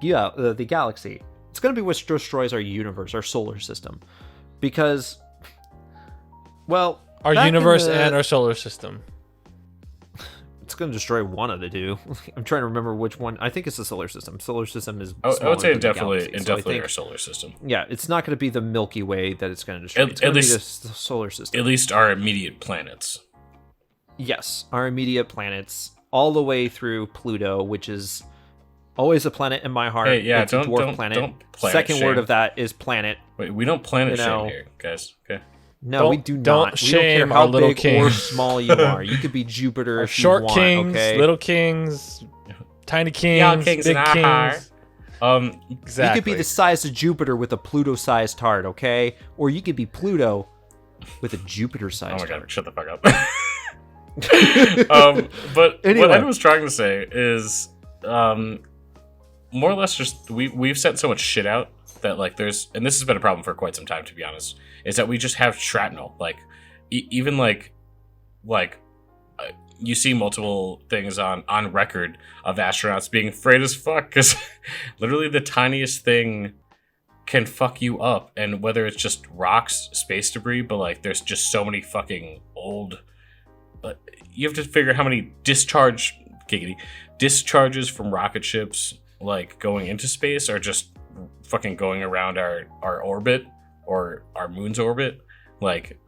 galaxy. It's going to be what destroys our universe, our solar system, because. Well,
our universe and our solar system.
It's going to destroy one of the two. I'm trying to remember which one. I think it's the solar system. Solar system is.
I would say
definitely
our solar system.
Yeah, it's not going to be the Milky Way that it's going to destroy. It's going to be the solar system.
At least our immediate planets.
Yes, our immediate planets, all the way through Pluto, which is always a planet in my heart.
Hey, yeah,
it's a dwarf planet.
Don't planet
Second
shame.
word of that is planet.
Wait, we don't planet shame here, guys. Okay.
No, we do not.
Don't
We don't
shame
care how
our little
big
king.
or small you are. You could be Jupiter if
Short
you want,
kings,
okay?
little kings, tiny kings,
Young kings
big
in our
kings.
Exactly.
You could be the size of Jupiter with a Pluto-sized heart, okay? Or you could be Pluto with a Jupiter-sized
Oh my god!
heart.
Shut the fuck up. But
Anyway.
what I was trying to say is, more or less, just we've sent so much shit out that like there's, and this has been a problem for quite some time, to be honest, is that we just have shrapnel. Like even like you see multiple things on record of astronauts being afraid as fuck because literally the tiniest thing can fuck you up, and whether it's just rocks, space debris, but like there's just so many fucking old. You have to figure how many discharges from rocket ships like going into space are just fucking going around our orbit or our moon's orbit. Like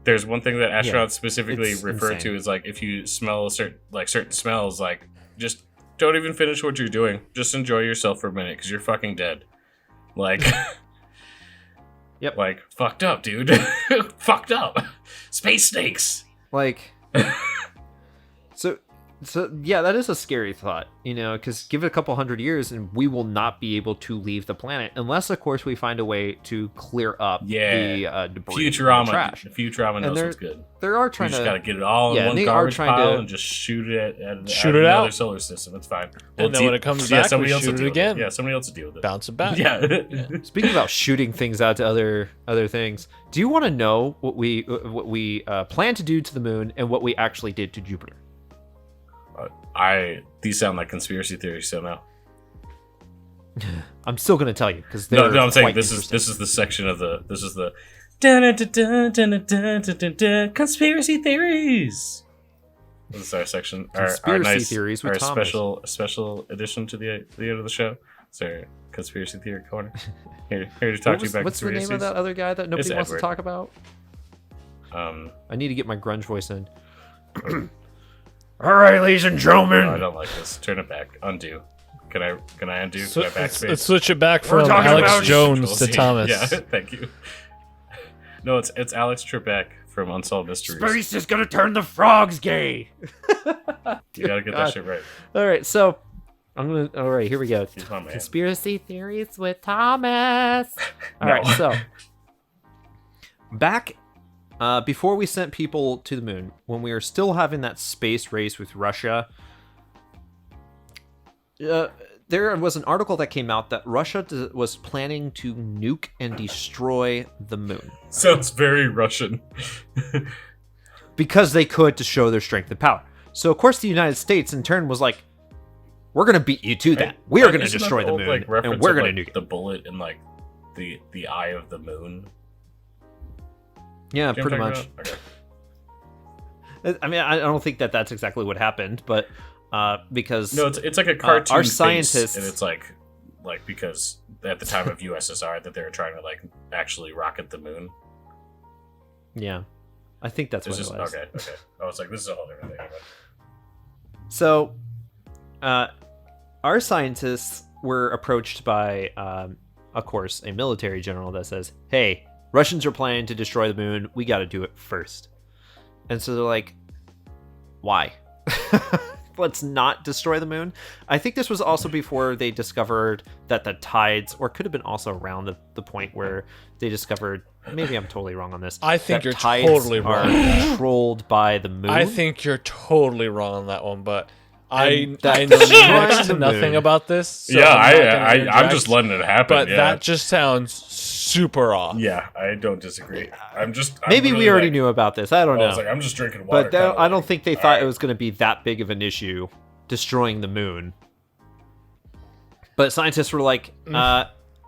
there's one thing that astronauts specifically
it's
refer
insane.
to is like if you smell certain smells, like just don't even finish what you're doing. Just enjoy yourself for a minute because you're fucking dead. Like,
Yep.
Like fucked up, dude. Fucked up. Space snakes.
Like, so yeah, that is a scary thought, you know, because give it a couple hundred years and we will not be able to leave the planet unless, of course, we find a way to clear up the debris,
Futurama,
the trash.
Futurama knows what's good.
They are
You
trying
just
to
gotta get it all in one
they are
garbage
trying
pile
to
and just shoot it at
Shoot it
another
out.
solar system. It's fine.
And then when it comes back, we
else will
shoot it
deal with
again.
Yeah, somebody else will deal with it.
Bounce it back.
Yeah.
Speaking about shooting things out to other things, do you want to know what we plan to do to the moon and what we actually did to Jupiter?
These sound like conspiracy theories, so no.
I'm still going to tell you because
No, I'm saying this is the section of the conspiracy theories. This is our section.
Conspiracy theories with
our
Thomas.
special addition to the end of the show. It's our conspiracy theory corner. Here to talk to you about
What's the name of that other guy that nobody wants to talk about? I need to get my grunge voice in. All right, ladies and gentlemen.
No, I don't like this. Turn it back. Undo. Can I undo?
So,
Can I backspace?
let's switch it back from
talking
Alex
about
Jones to Thomas.
Yeah, thank you. No, it's Alex Trebek from Unsolved Mysteries.
Space is gonna turn the frogs gay.
You gotta get that shit right.
All right, so all right, here we go.
He's my man.
Conspiracy theories with Thomas. All
No.
right, so back before we sent people to the moon, when we were still having that space race with Russia, there was an article that came out that Russia was planning to nuke and destroy the moon
Sounds very Russian.
because they could to show their strength and power. So of course the United States in turn was like, we're gonna beat you to that. We are gonna
Isn't that
destroy the
old,
moon,
like, reference
and we're
of,
gonna
like,
nuke it.
the bullet in like the eye of the moon.
Yeah,
Do you know
pretty
what I'm
much.
talking about?
I mean, I don't think that that's exactly what happened, but because
No, it's like a cartoon.
our
face,
scientists,
and it's like because at the time of USSR that they were trying to like actually rocket the moon.
yeah, I think that's what
It's
it
just
was.
okay. I was like, this is a whole different thing.
So, our scientists were approached by, of course, a military general that says, "Hey, Russians are planning to destroy the moon. We got to do it first." And so they're like, "Why? Let's not destroy the moon." I think this was also before they discovered that the tides, or could have been also around the point where they discovered. Maybe I'm totally wrong on this.
I think
that
you're
tides
totally
are
wrong.
controlled by the moon.
I think you're totally wrong on that one, but I
And that
know next
destroys
to
the
nothing
moon.
about this. So
Yeah,
I'm not gonna
I'm
interject,
just letting it happen.
But
yeah.
that just sounds super off.
Yeah, I don't disagree. I'm
Maybe
really
we already
like-
knew about this. I don't
I was
know.
like, I'm just drinking water.
But
kinda
I don't
like,
think they
all
thought
right.
it was going to be that big of an issue, destroying the moon. But scientists were like,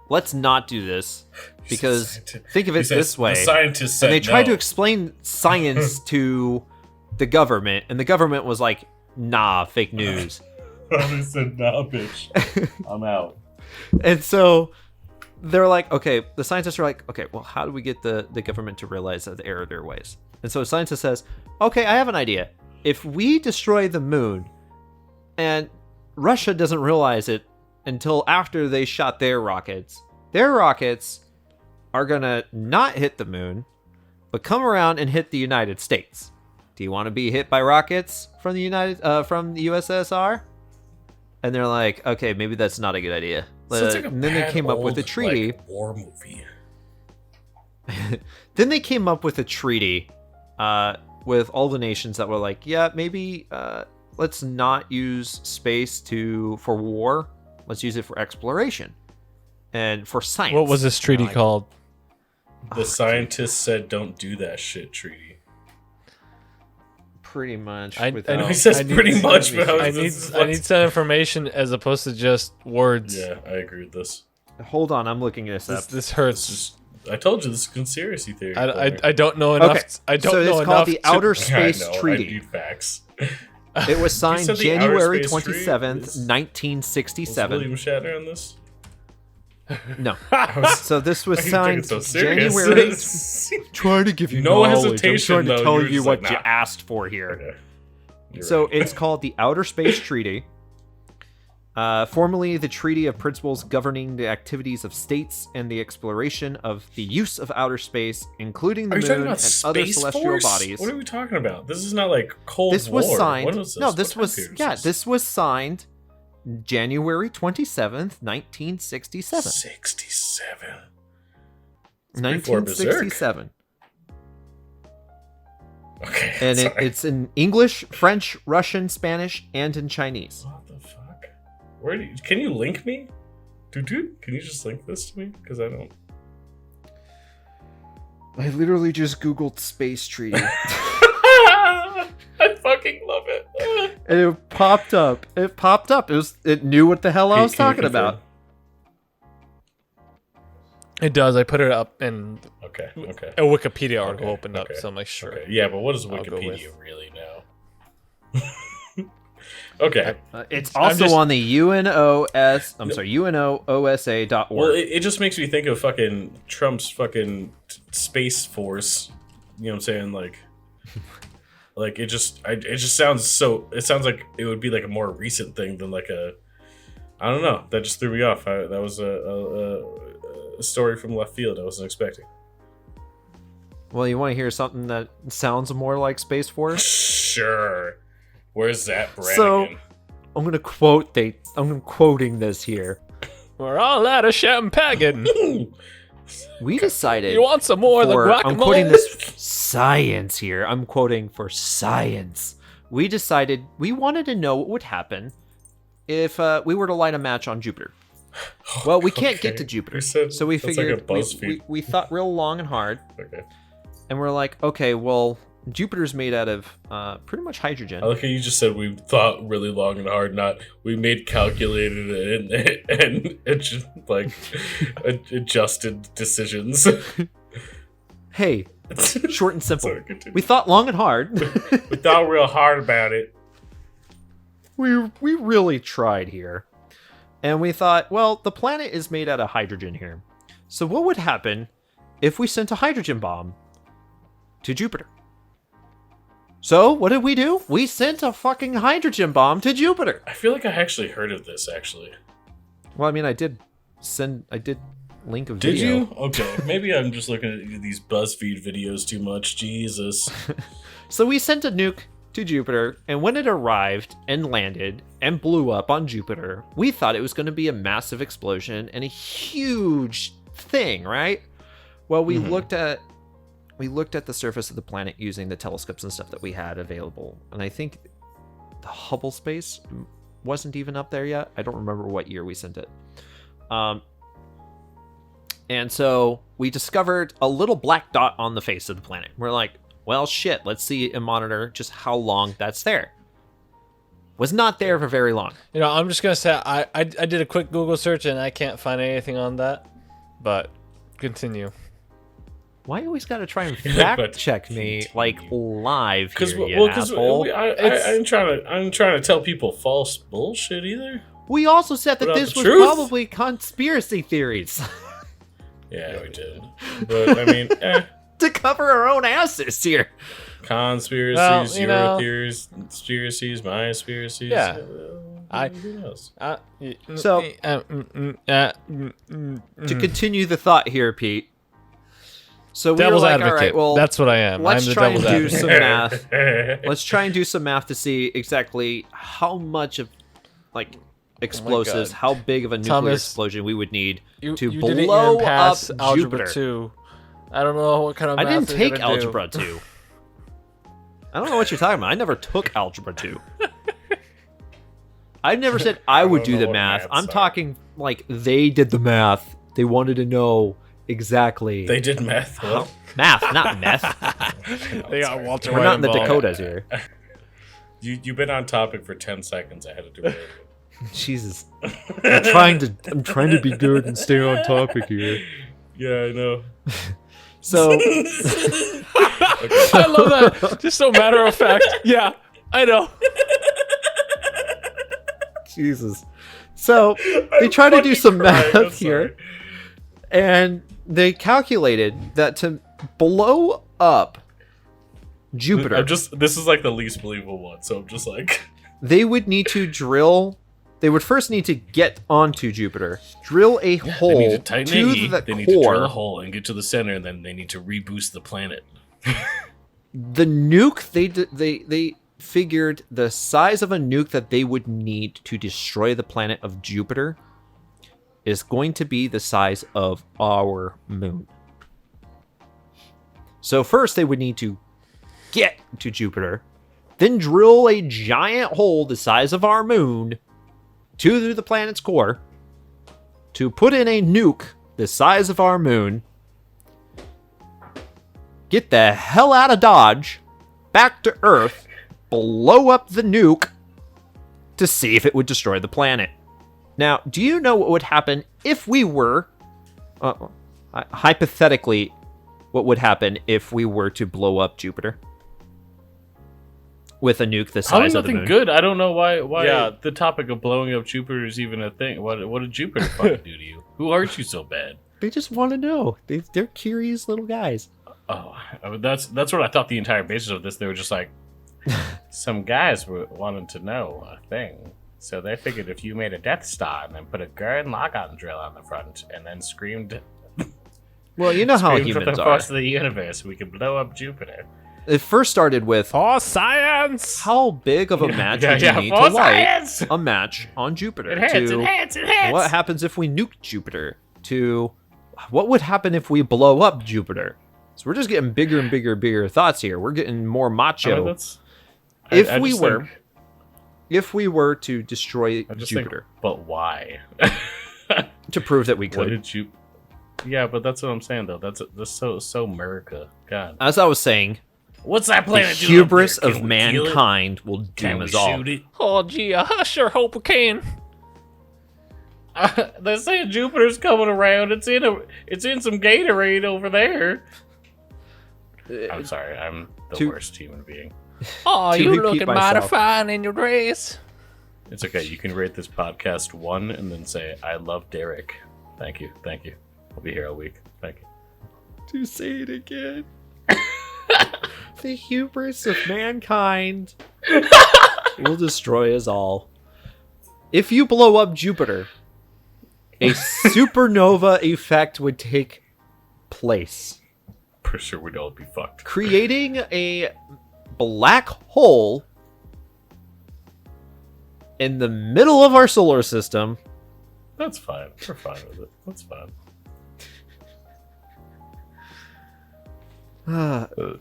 let's not do this, because think of
He
it
says,
this way.
The scientists said
And they tried to
no.
explain science to the government, and the government was like, nah, fake news.
They said, nah, bitch. I'm out.
And so they're like, okay, the scientists are like, okay, well, how do we get the government to realize that the error of their ways? And so a scientist says, okay, I have an idea. If we destroy the moon and Russia doesn't realize it until after they shot their rockets are gonna not hit the moon, but come around and hit the United States. Do you want to be hit by rockets from the USSR? And they're like, okay, maybe that's not a good idea.
Sounds like a
And then they
bad
came up with a
old,
treaty.
like, war movie.
Then they came up with a treaty with all the nations that were like, yeah, maybe let's not use space for war. Let's use it for exploration and for science.
What was this treaty
Like,
called?
The scientists said, "Don't do that shit." Treaty.
Pretty much.
I
without-
know
He says pretty much, but
I need some information as opposed to just words.
Yeah, I agree with this.
Hold on, I'm looking this up.
This hurts.
This is. I told you this is conspiracy theory.
I don't know enough.
Okay,
I don't
so
know
it's
enough.
called the
to-
Outer
I
Space
know, I
Treaty.
need facts.
It was signed
said the Outer
January
Space Treaty
27th,
was- Was
1967.
William Shatner on this?
No. So this was
Why are you taking
signed
it so serious?
January. Trying to give you
No
knowledge.
hesitation,
I'm trying to
though.
tell
You were
you
just
what
like,
you
nah.
asked for here.
Okay. You're
So
right.
it's called the Outer Space Treaty. Formerly the Treaty of Principles governing the activities of states and the exploration of the use of outer space, including the
Are you talking
moon
about
and other
Space
celestial
Force?
bodies.
What are we talking about? This is not like Cold
This
War.
was signed.
When was this?
No, this
What time
was
period
yeah.
this?
This was signed January 27th, 1967.
67. Before Berserk.
1967.
Okay.
And
sorry.
it's in English, French, Russian, Spanish, and in Chinese.
What the fuck? Where do you, can you link me? Dude, can you just link this to me? Because I don't.
I literally just Googled Space Treaty.
I fucking love it.
And it popped up. It knew what the hell I was
Can you
talking about.
It does. I put it up and
Okay.
a Wikipedia article
Okay,
opened up,
okay,
so I'm like, sure.
Okay. Yeah, but what does
I'll go
Wikipedia
with-
really know? Okay.
It's
I'm
also
just-
on the UNOOSA.org.
Well, it just makes me think of fucking Trump's fucking space force. You know what I'm saying? Like it just sounds so. It sounds like it would be like a more recent thing than like a. I don't know. That just threw me off. That was a story from left field. I wasn't expecting.
Well, you want to hear something that sounds more like Space Force?
Sure. Where's that Brannigan?
So, I'm quoting this here.
We're all out of champagne.
We decided
You want some more of the
for,
guacamole?
I'm quoting this science here. I'm quoting for science. We decided we wanted to know what would happen if we were to light a match on Jupiter. Well, we can't get
Okay.
to Jupiter,
You said
so we
that's like a
figured
BuzzFeed.
we thought real long and hard,
Okay.
and we're like, okay, well, Jupiter's made out of pretty much hydrogen.
I like how you just said we thought really long and hard. Not we made calculated and just, like adjusted decisions.
Hey, short and simple.
Sorry, continue.
We thought long and hard.
We thought real hard about it.
we really tried here. And we thought, well, the planet is made out of hydrogen here. So what would happen if we sent a hydrogen bomb to Jupiter? So what did we do? We sent a fucking hydrogen bomb to Jupiter.
I feel like I actually heard of this. Actually,
Well, I mean, I did link a
did
video.
you? Okay, maybe I'm just looking at these BuzzFeed videos too much. Jesus.
So we sent a nuke to Jupiter, and when it arrived and landed and blew up on Jupiter, we thought it was going to be a massive explosion and a huge thing, right? Well, we looked at the surface of the planet using the telescopes and stuff that we had available, and I think the Hubble space wasn't even up there yet. I don't remember what year we sent it. And so we discovered a little black dot on the face of the planet. We're like, well, shit, let's see and monitor just how long that's there. Was not there for very long.
You know, I'm just gonna say I did a quick Google search and I can't find anything on that. But continue.
Why you always gotta try and
But
fact check me like live
Because
here, you asshole?
I'm trying to tell people false bullshit either.
We also said that
Put out
this
the
was
truth.
probably conspiracy theories
Yeah, we did. But I mean,
to cover our own asses here.
conspiracies,
Well, you
your
know.
theories, conspiracies, my conspiracies.
Yeah.
Who knows?
So-
to
To continue the thought here, Pete. So we
devil's
were like,
advocate.
all right, well,
That's what I am.
let's
I'm the
try and
devil's
do
advocate.
some math. Let's try and do some math to see exactly how much of like explosives,
God.
how big of a nuclear
Thomas,
explosive
we would need to
You didn't
blow
even pass
up
algebra
Jupiter.
2. I don't know what kind of
I
math
didn't
they're
take
gonna do.
algebra 2. I don't know what you're talking about. I never took algebra 2. I never said I would
don't
do
know
the
what
math.
maths
I'm
are.
talking like they did the math. They wanted to know exactly
They did math. Well,
math, not meth.
They got Walter
We're
White
not in the
involved.
Dakotas here.
you've been on topic for 10 seconds. I had to do it.
Jesus, I'm trying to be good and stay on topic here.
Yeah, I know.
So
I love that. Just so matter of fact. Yeah, I know.
Jesus. So they try to do some
Fucking crying, I'm
math here.
sorry.
And they calculated that to blow up Jupiter,
this is like the least believable one, so I'm just like,
they would need to drill. They would first need to get onto Jupiter, drill a hole
they need to tighten
to
the
the
they need to drill a
core.
hole and get to the center, and then they need to reboost the planet.
The nuke they figured the size of a nuke that they would need to destroy the planet of Jupiter is going to be the size of our moon. So first they would need to get to Jupiter, then drill a giant hole the size of our moon to the planet's core to put in a nuke the size of our moon, get the hell out of Dodge, back to Earth, blow up the nuke to see if it would destroy the planet. Now, do you know what would happen if we were, hypothetically, what would happen if we were to blow up Jupiter with a nuke the size of the moon?
Nothing good. I don't know why the topic of blowing up Jupiter is even a thing. What did Jupiter fucking do to you? Who hurt you so bad?
They just want to know. They're curious little guys.
Oh, I mean, that's what I thought the entire basis of this. They were just like, some guys were wanting to know a thing. So they figured if you made a Death Star and then put a Gurren lock-on drill on the front and then screamed...
Well, you know how
screamed for
humans
the
are.
force of the universe, we could blow up Jupiter.
It first started with,
For science!
how big of a match would you need to
for
light
science!
a match on Jupiter?
Enhance.
What happens if we nuke Jupiter? To what would happen if we blow up Jupiter? So we're just getting bigger and bigger thoughts here. We're getting more macho. If we were to destroy Jupiter,
but why?
to prove that we
What
could.
did you? Yeah, but that's what I'm saying though. That's so America. God,
As I was saying,
what's that
the
planet doing
hubris
up there?
of
Can we kill it?
mankind will
Can
doom
we
us all.
shoot it?
Oh, gee, I sure hope we can.
They're saying Jupiter's coming around. It's in some Gatorade over there. I'm sorry, I'm the worst human being.
Oh,
To
you
repeat
looking mighty
myself.
fine in your dress.
It's okay. You can rate this podcast 1 and then say, I love Derek. Thank you. I'll be here all week. Thank you.
To say it again. The hubris of mankind will destroy us all. If you blow up Jupiter, a supernova effect would take place,
Pretty sure we'd all be fucked.
creating a black hole in the middle of our solar system.
That's fine. We're fine with it. That's fine.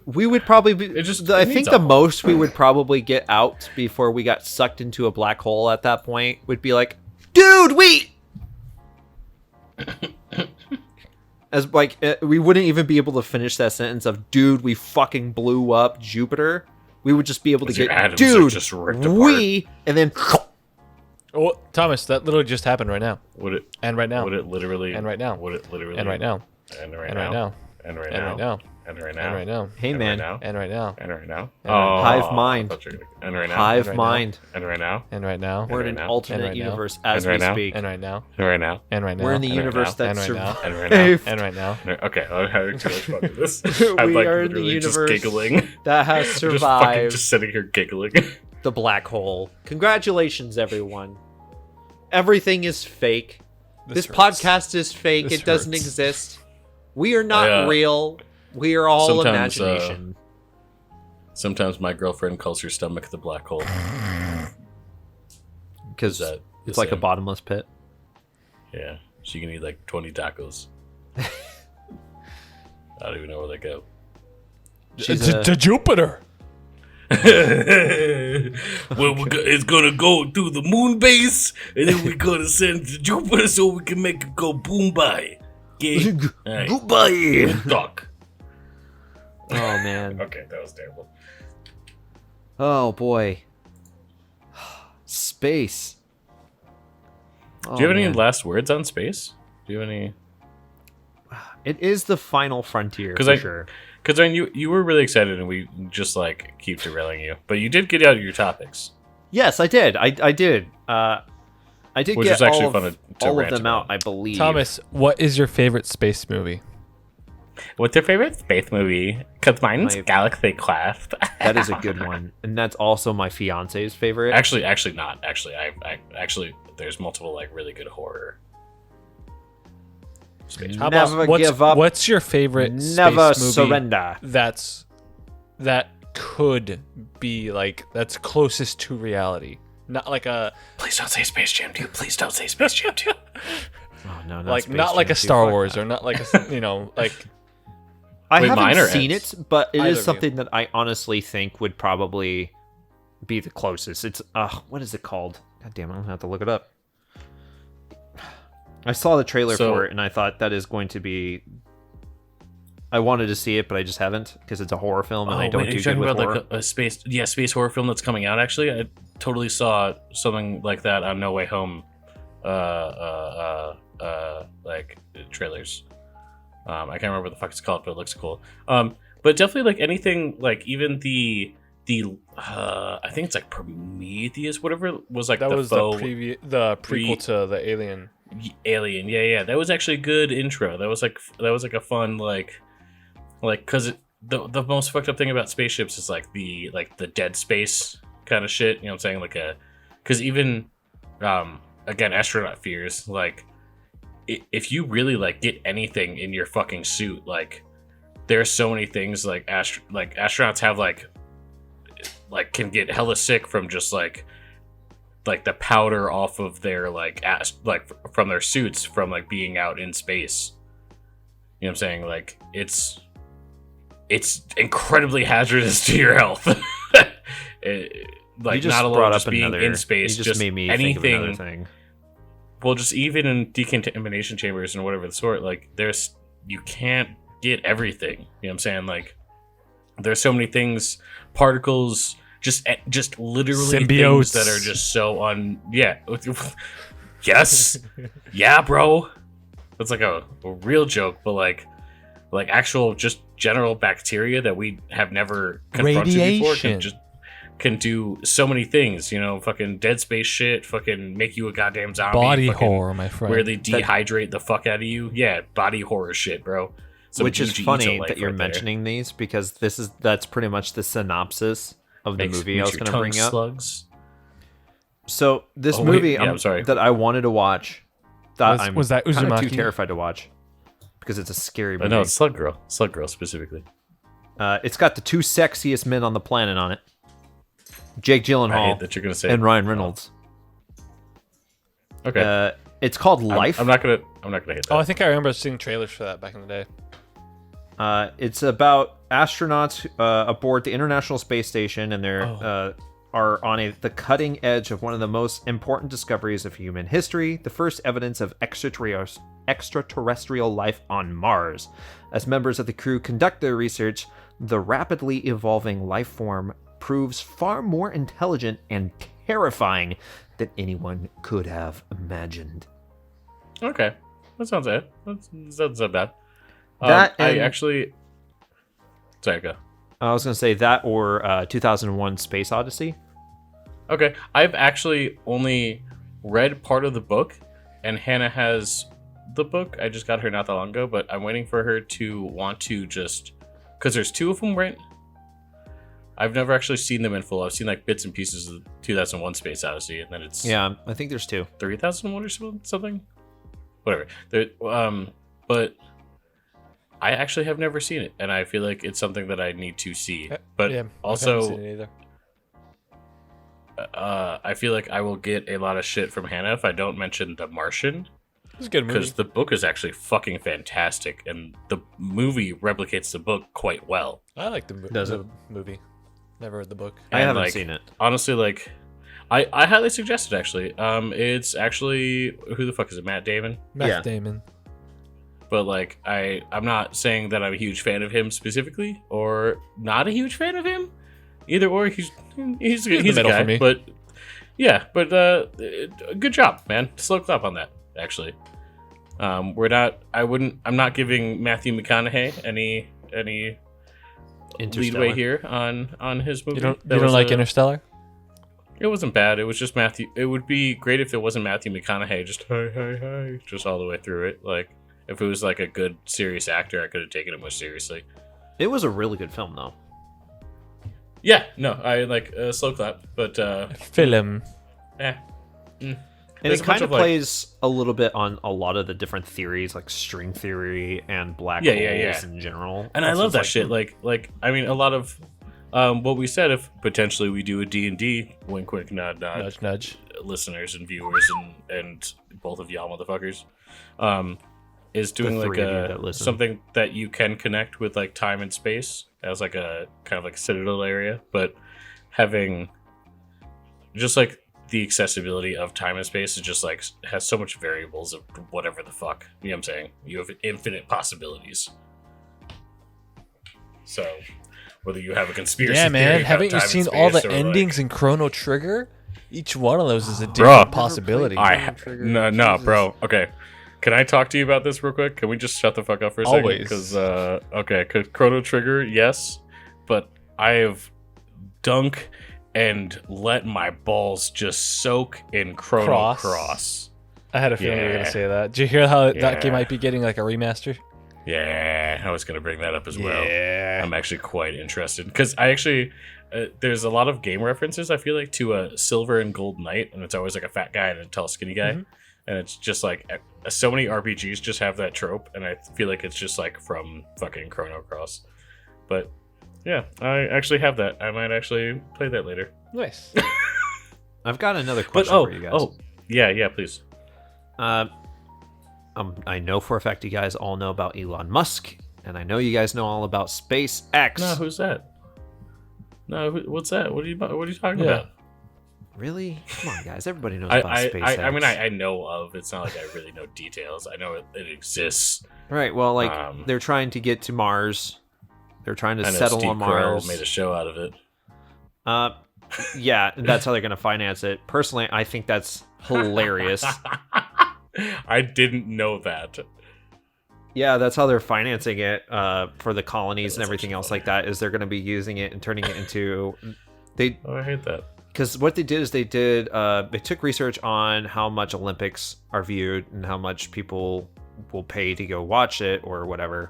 We would probably be. I think
needs
the
a-
most we would probably get out before we got sucked into a black hole at that point would be like, dude, we. As like we wouldn't even be able to finish that sentence of dude, we fucking blew up Jupiter. We would just be able to
Your
get
atoms are
dude,
just ripped apart.
we, and then
Oh, Thomas, that literally just happened right now.
Would it?
And right now.
Would it literally?
And right now.
Would it literally?
And right now.
And right
And right
now.
now.
And right
And right now.
now. And right
And
now.
right now.
hey
And
man,
right now.
And right now.
And right now.
And right-
Hive
I
mind.
thought you were gonna- And right now.
hive
right now.
mind.
And right now.
And right now.
We're in
right
an
now.
alternate
And right now.
universe as
And right
we
now.
speak.
And right now.
And right now.
And right now.
We're in the
And right
universe
now.
that
And right now.
And right now.
survived.
And right now.
Okay, I'm having too much fun with this.
We
I'm like
are in the
literally just
universe
giggling.
that has
Just fucking
survived
just sitting here giggling.
the black hole. Congratulations, everyone. Everything is fake. This
hurts.
podcast is fake.
This
It doesn't
hurts.
exist. We are not
I,
real. We are all
sometimes,
imagination.
Sometimes my girlfriend calls her stomach the black hole.
Because
that
it's
the
like a
same?
bottomless pit.
Yeah, she can eat like 20 tacos. I don't even know where they go.
She's a-
To Jupiter.
Well, it's gonna go through the moon base, and then we're gonna send it to Jupiter so we can make it go boom by. Okay? Alright,
Goodbye.
talk.
Oh man.
Okay, that was terrible.
Oh boy. Space.
Do you have any
man.
last words on space? Do you have any?
It is the final frontier
'Cause
for
I-
sure.
Because I knew you were really excited, and we just like keep derailing you. But you did get out your topics.
Yes, I did. I did. I I did
Which
get
is actually
all
fun
of,
to
all of
rant
them
about.
out, I believe.
Thomas, what is your favorite space movie?
What's your favorite space movie? Because mine's
My-
Galaxy Quest.
That is a good one, and that's also my fiance's favorite.
Actually not. Actually, I actually there's multiple like really good horror. Space
How about
Never give up.
What's your favorite
Never
space movie
surrender.
that could be like that's closest to reality? Not like a
Please don't say Space Jam 2. Please don't say Space Jam 2.
Oh no,
like
Space
not like
Jam
a
2,
Star
fuck
Wars
that.
or not like a like
I
Wait, mine or
haven't seen
Ed's?
it, but it
Either
is
of you.
something that I honestly think would probably be the closest. It's what is it called? God damn it, I'm gonna have to look it up. I saw the trailer
So-
for it and I thought that is going to be. I wanted to see it, but I just haven't because it's a horror film and I don't
are
do
you
good
talking
with
about
horror.
like a space horror film that's coming out? Actually, I totally saw something like that on No Way Home, like trailers. I can't remember what the fuck it's called, but it looks cool. But definitely like anything, like even the I think it's like Prometheus, whatever was like
that
the
was
faux
the prequel to the Alien.
Alien. Yeah, that was actually a good intro. That was like a fun like because the most fucked up thing about spaceships is like the dead space kind of shit. You know what I'm saying? Like because even again, astronaut fears, like if you really like get anything in your fucking suit, like there are so many things like astronauts have like can get hella sick from just like the powder off of their from their suits from like being out in space. You know what I'm saying? Like it's incredibly hazardous to your health. Like
You just
not alone
brought
just
up
being
another.
in space,
You just made me think of
anything.
another thing.
Well, just even in decontamination chambers and whatever the sort, like you can't get everything. You know what I'm saying? Like there's so many things, particles, just literally
Symbiotes.
things that are just so yes, yeah, bro. That's like a real joke, but like actual just general bacteria that we have never confronted before
Radiation.
can do so many things, you know, fucking dead space shit, fucking make you a goddamn zombie.
Body
fucking
horror, my friend.
where they dehydrate the fuck out of you. Yeah, body horror shit, bro. Some
Which is
Junji
funny
Ito life
that you're
right there.
mentioning these because that's pretty much the synopsis of the
Makes
movie I was
your
going to
tongue
bring up.
slugs.
So this
Oh, wait,
movie
yeah, I'm sorry.
that I wanted to watch, that
Was that
I'm kinda too
Uzumaki?
terrified to watch because it's a scary movie.
But no, it's Slug Girl specifically.
It's got the two sexiest men on the planet on it: Jake
I hate
Gyllenhaal
that you're gonna say
and Ryan Reynolds.
Okay,
It's called Life.
I'm not gonna hit that.
Oh, I think I remember seeing trailers for that back in the day.
It's about astronauts aboard the International Space Station, and they're are on the cutting edge of one of the most important discoveries of human history: the first evidence of extraterrestrial life on Mars. As members of the crew conduct their research, the rapidly evolving life form proves far more intelligent and terrifying than anyone could have imagined.
Okay, that sounds bad. That's not bad.
That
I
and-
actually. Sorry, go.
I was going to say that or 2001 Space Odyssey.
Okay, I've actually only read part of the book, and Hannah has the book. I just got her not that long ago, but I'm waiting for her to want to just because there's two of them, right? I've never actually seen them in full. I've seen like bits and pieces of 2001 Space Odyssey, and then it's
Yeah, I think there's two.
3001 or something. Whatever. But I actually have never seen it, and I feel like it's something that I need to see. But
yeah, I haven't
also,
seen it either.
I feel like I will get a lot of shit from Hannah if I don't mention The Martian,
It's a good movie.
because the book is actually fucking fantastic, and the movie replicates the book quite well.
I like the
Does it?
movie. Never read the book.
I
And,
haven't
like,
seen it.
Honestly, like, I highly suggest it, actually. It's actually, who the fuck is it, Matt Damon?
Matt
Yeah.
Damon.
But like I'm not saying that I'm a huge fan of him specifically, or not a huge fan of him. Either or, he's
the
a
middle
guy.
for me.
But yeah, good job, man. Slow clap on that. Actually, I'm not giving Matthew McConaughey any
Interstellar.
leadway here on his movie.
You don't like Interstellar?
It wasn't bad. It was just Matthew. It would be great if it wasn't Matthew McConaughey. Just hey, just all the way through it. Like if it was like a good serious actor, I could have taken it more seriously.
It was a really good film, though.
Yeah, no, I like slow clap, but
Film.
yeah.
And
There's
it
a
kind
bunch
of
like-
plays a little bit on a lot of the different theories, like string theory and black
Yeah,
holes
yeah, yeah.
in general.
And I
So
love
it's
that shit. Like I mean, a lot of what we said, if potentially we do a D&D, wink, wink, nod, nod,
Nudge, nudge.
listeners and viewers and both of y'all motherfuckers, is doing
The
like
three of you that listen.
something that you can connect with like time and space as like a kind of like citadel area, but having just like the accessibility of time and space is just like has so much variables of whatever the fuck. You know what I'm saying? You have infinite possibilities. So whether you have a conspiracy
Yeah, man.
theory about
Haven't you
time and
seen all the
space or,
endings in Chrono Trigger? Each one of those is a
Bruh.
different possibility.
No, bro. Okay, can I talk to you about this real quick? Can we just shut the fuck up for a second?
Always.
Because okay, cause Chrono Trigger, yes, but I have dunk and let my balls just soak in Chrono Cross.
I had a feeling you were
Yeah.
gonna say that. Did you hear how
Yeah.
that game might be getting like a remaster?
Yeah, I was gonna bring that up as well.
Yeah.
I'm actually quite interested because I actually there's a lot of game references I feel like to a Silver and Gold Knight, and it's always like a fat guy and a tall skinny guy,
Mhm.
and it's just like so many RPGs just have that trope, and I feel like it's just like from fucking Chrono Cross. But yeah, I actually have that. I might actually play that later.
Nice.
I've got another
But
question for you guys.
yeah, please.
I know for a fact you guys all know about Elon Musk, and I know you guys know all about SpaceX.
No, who's that? No, what's that? What are you talking
Yeah.
about?
Really? Come on, guys. Everybody knows about SpaceX.
I mean, I know of. It's not like I really know details. I know it exists.
Right. Well, like
Um,
they're trying to get to Mars. They're trying to
I know
settle
Steve
on
Carell
Mars.
made a show out of it.
Yeah, that's how they're going to finance it. Personally, I think that's hilarious.
I didn't know that.
Yeah, that's how they're financing it for the colonies and
That's
everything
actually
else
funny.
like that. Is they're going to be using it and turning it into they
Oh, I hate that.
because what they did is they took research on how much Olympics are viewed and how much people will pay to go watch it or whatever,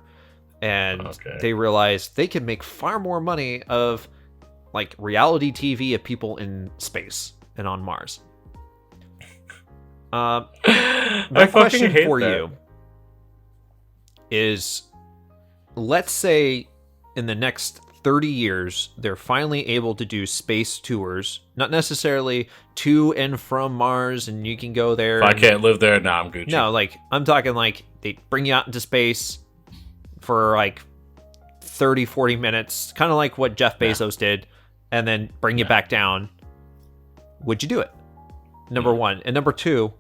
and
Okay.
they realized they could make far more money of like reality TV of people in space and on Mars. My
I fucking
question
hate
for
that.
you is, let's say in the next 30 years they're finally able to do space tours, not necessarily to and from Mars and you can go there
If I
and-
can't live there, nah, I'm Gucci.
no, like I'm talking like they bring you out into space for like 30-40 minutes, kind of like what Jeff Bezos did, and then bring you back down. Would you do it? Number one. And number two,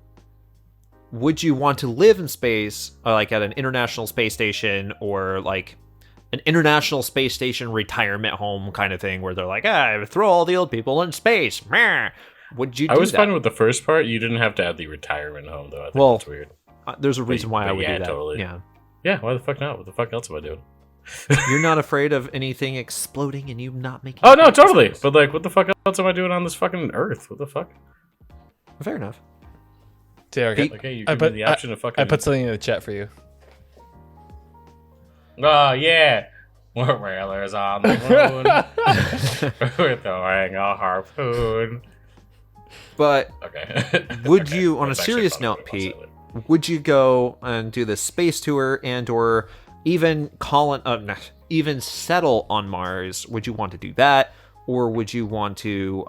would you want to live in space, like at an international space station or like an international space station retirement home kind of thing where they're like, throw all the old people in space. Meh. Would you do
I was
that?
fine with the first part. You didn't have to add the retirement home, though. I think
Well,
that's weird.
There's a reason why I
but
would
yeah,
do that.
totally.
Yeah.
Yeah, why the fuck not? What the fuck else am I doing?
You're not afraid of anything exploding and you not making
Oh, no,
it in
totally.
space.
But, like, what the fuck else am I doing on this fucking Earth? What the fuck?
Fair enough.
Derek,
Hey,
Like, hey, you
I
give me
put-
the option of fucking...
I put something in the chat for you.
Oh, yeah. We're whalers on the moon. We're throwing a harpoon.
But
Okay.
would
Okay,
you, on a
that's actually
serious
fun.
note,
I'll say
Pete,
later.
would you go and do the space tour and or even even settle on Mars? Would you want to do that, or would you want to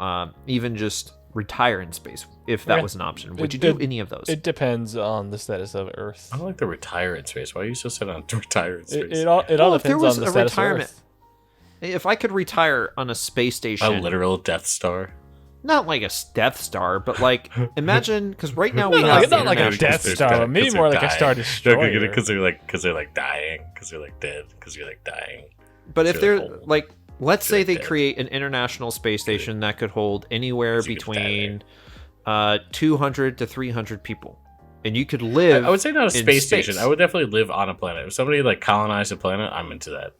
even just retire in space if that
Okay.
was an option? Would
It-
you do
it-
any of those?
It depends on the status of Earth.
I don't like the retire in space. Why are you so set on retire in space?
It all
Well, if there
depends
was
on the
a
status
retirement-
of Earth.
If I could retire on a space station,
A literal Death Star.
not like a Death Star, but like imagine because right now we
No,
have
it's not like a
international-
Death Star, but maybe more like a Star Destroyer.
Because they're like dying. Because they're like dead. Because you're like dying.
But if
Feel
they're
like old.
like, let's
Feel
say
like
they
dead.
create an international space station that could hold anywhere
So you could die
between 200 to 300 people, and you could live.
I would say not a
in
space station. I would definitely live on a planet. If somebody like colonized a planet, I'm into that.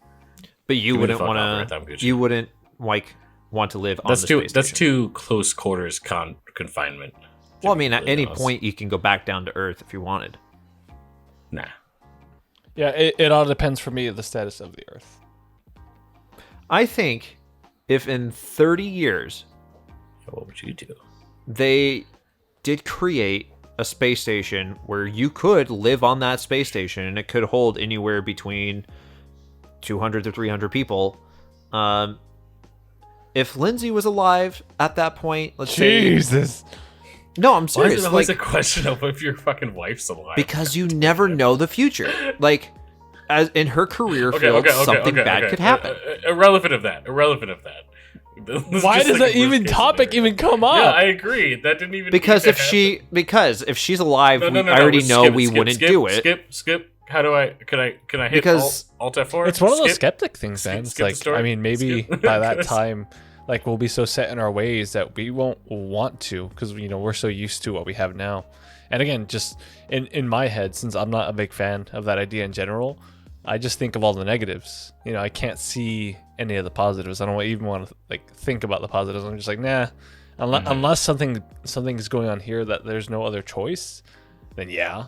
but you
give me the
wouldn't
fuck
want
off Earth, I'm
to.
Gucci.
You wouldn't like want to live on the space station.
That's too close quarters confinement.
Well, I mean, at any point you can go back down to Earth if you wanted.
Nah.
Yeah, it all depends for me the status of the Earth.
I think if in 30 years,
what would you do?
They did create a space station where you could live on that space station, and it could hold anywhere between 200 to 300 people. If Lindsay was alive at that point, let's say... No, I'm serious.
Why is it always a question of if your fucking wife's alive?
Because you never know the future. Like, as in her career field, something bad could happen.
Irrelevant of that.
Why does that even topic even come up?
Yeah, I agree. That didn't even
because if she's alive, I already know we wouldn't do it.
Skip. How do I? Can I hit
because
Alt F4?
It's one of those skeptic things, man. It's like, I mean, maybe by that time, like, we'll be so set in our ways that we won't want to, because we're so used to what we have now. And again, just in my head, since I'm not a big fan of that idea in general, I just think of all the negatives. I can't see any of the positives. I don't even want to think about the positives. I'm just like, nah. Unless something's going on here that there's no other choice, then yeah.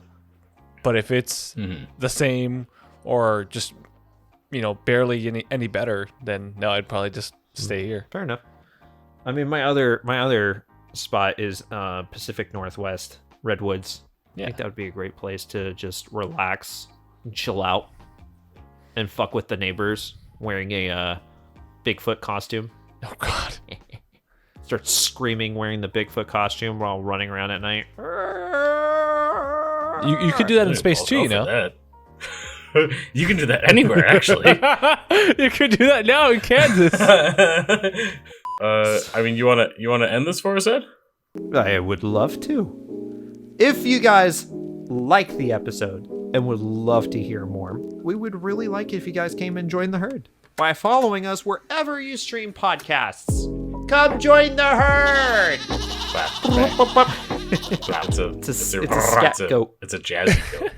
But if it's the same or just barely any better, then no, I'd probably just stay here.
Fair enough. I mean, my other spot is Pacific Northwest, Redwoods. Yeah. I think that would be a great place to just relax and chill out and fuck with the neighbors wearing a Bigfoot costume.
Oh, God.
Start screaming wearing the Bigfoot costume while running around at night.
You could do that in space too,
You can do that anywhere, actually.
You could do that now in Kansas.
I mean, you wanna end this for us, Ed?
I would love to. If you guys like the episode and would love to hear more, we would really like it if you guys came and joined the herd by following us wherever you stream podcasts. Come join the herd!
It's a scat goat. It's a jazzy goat.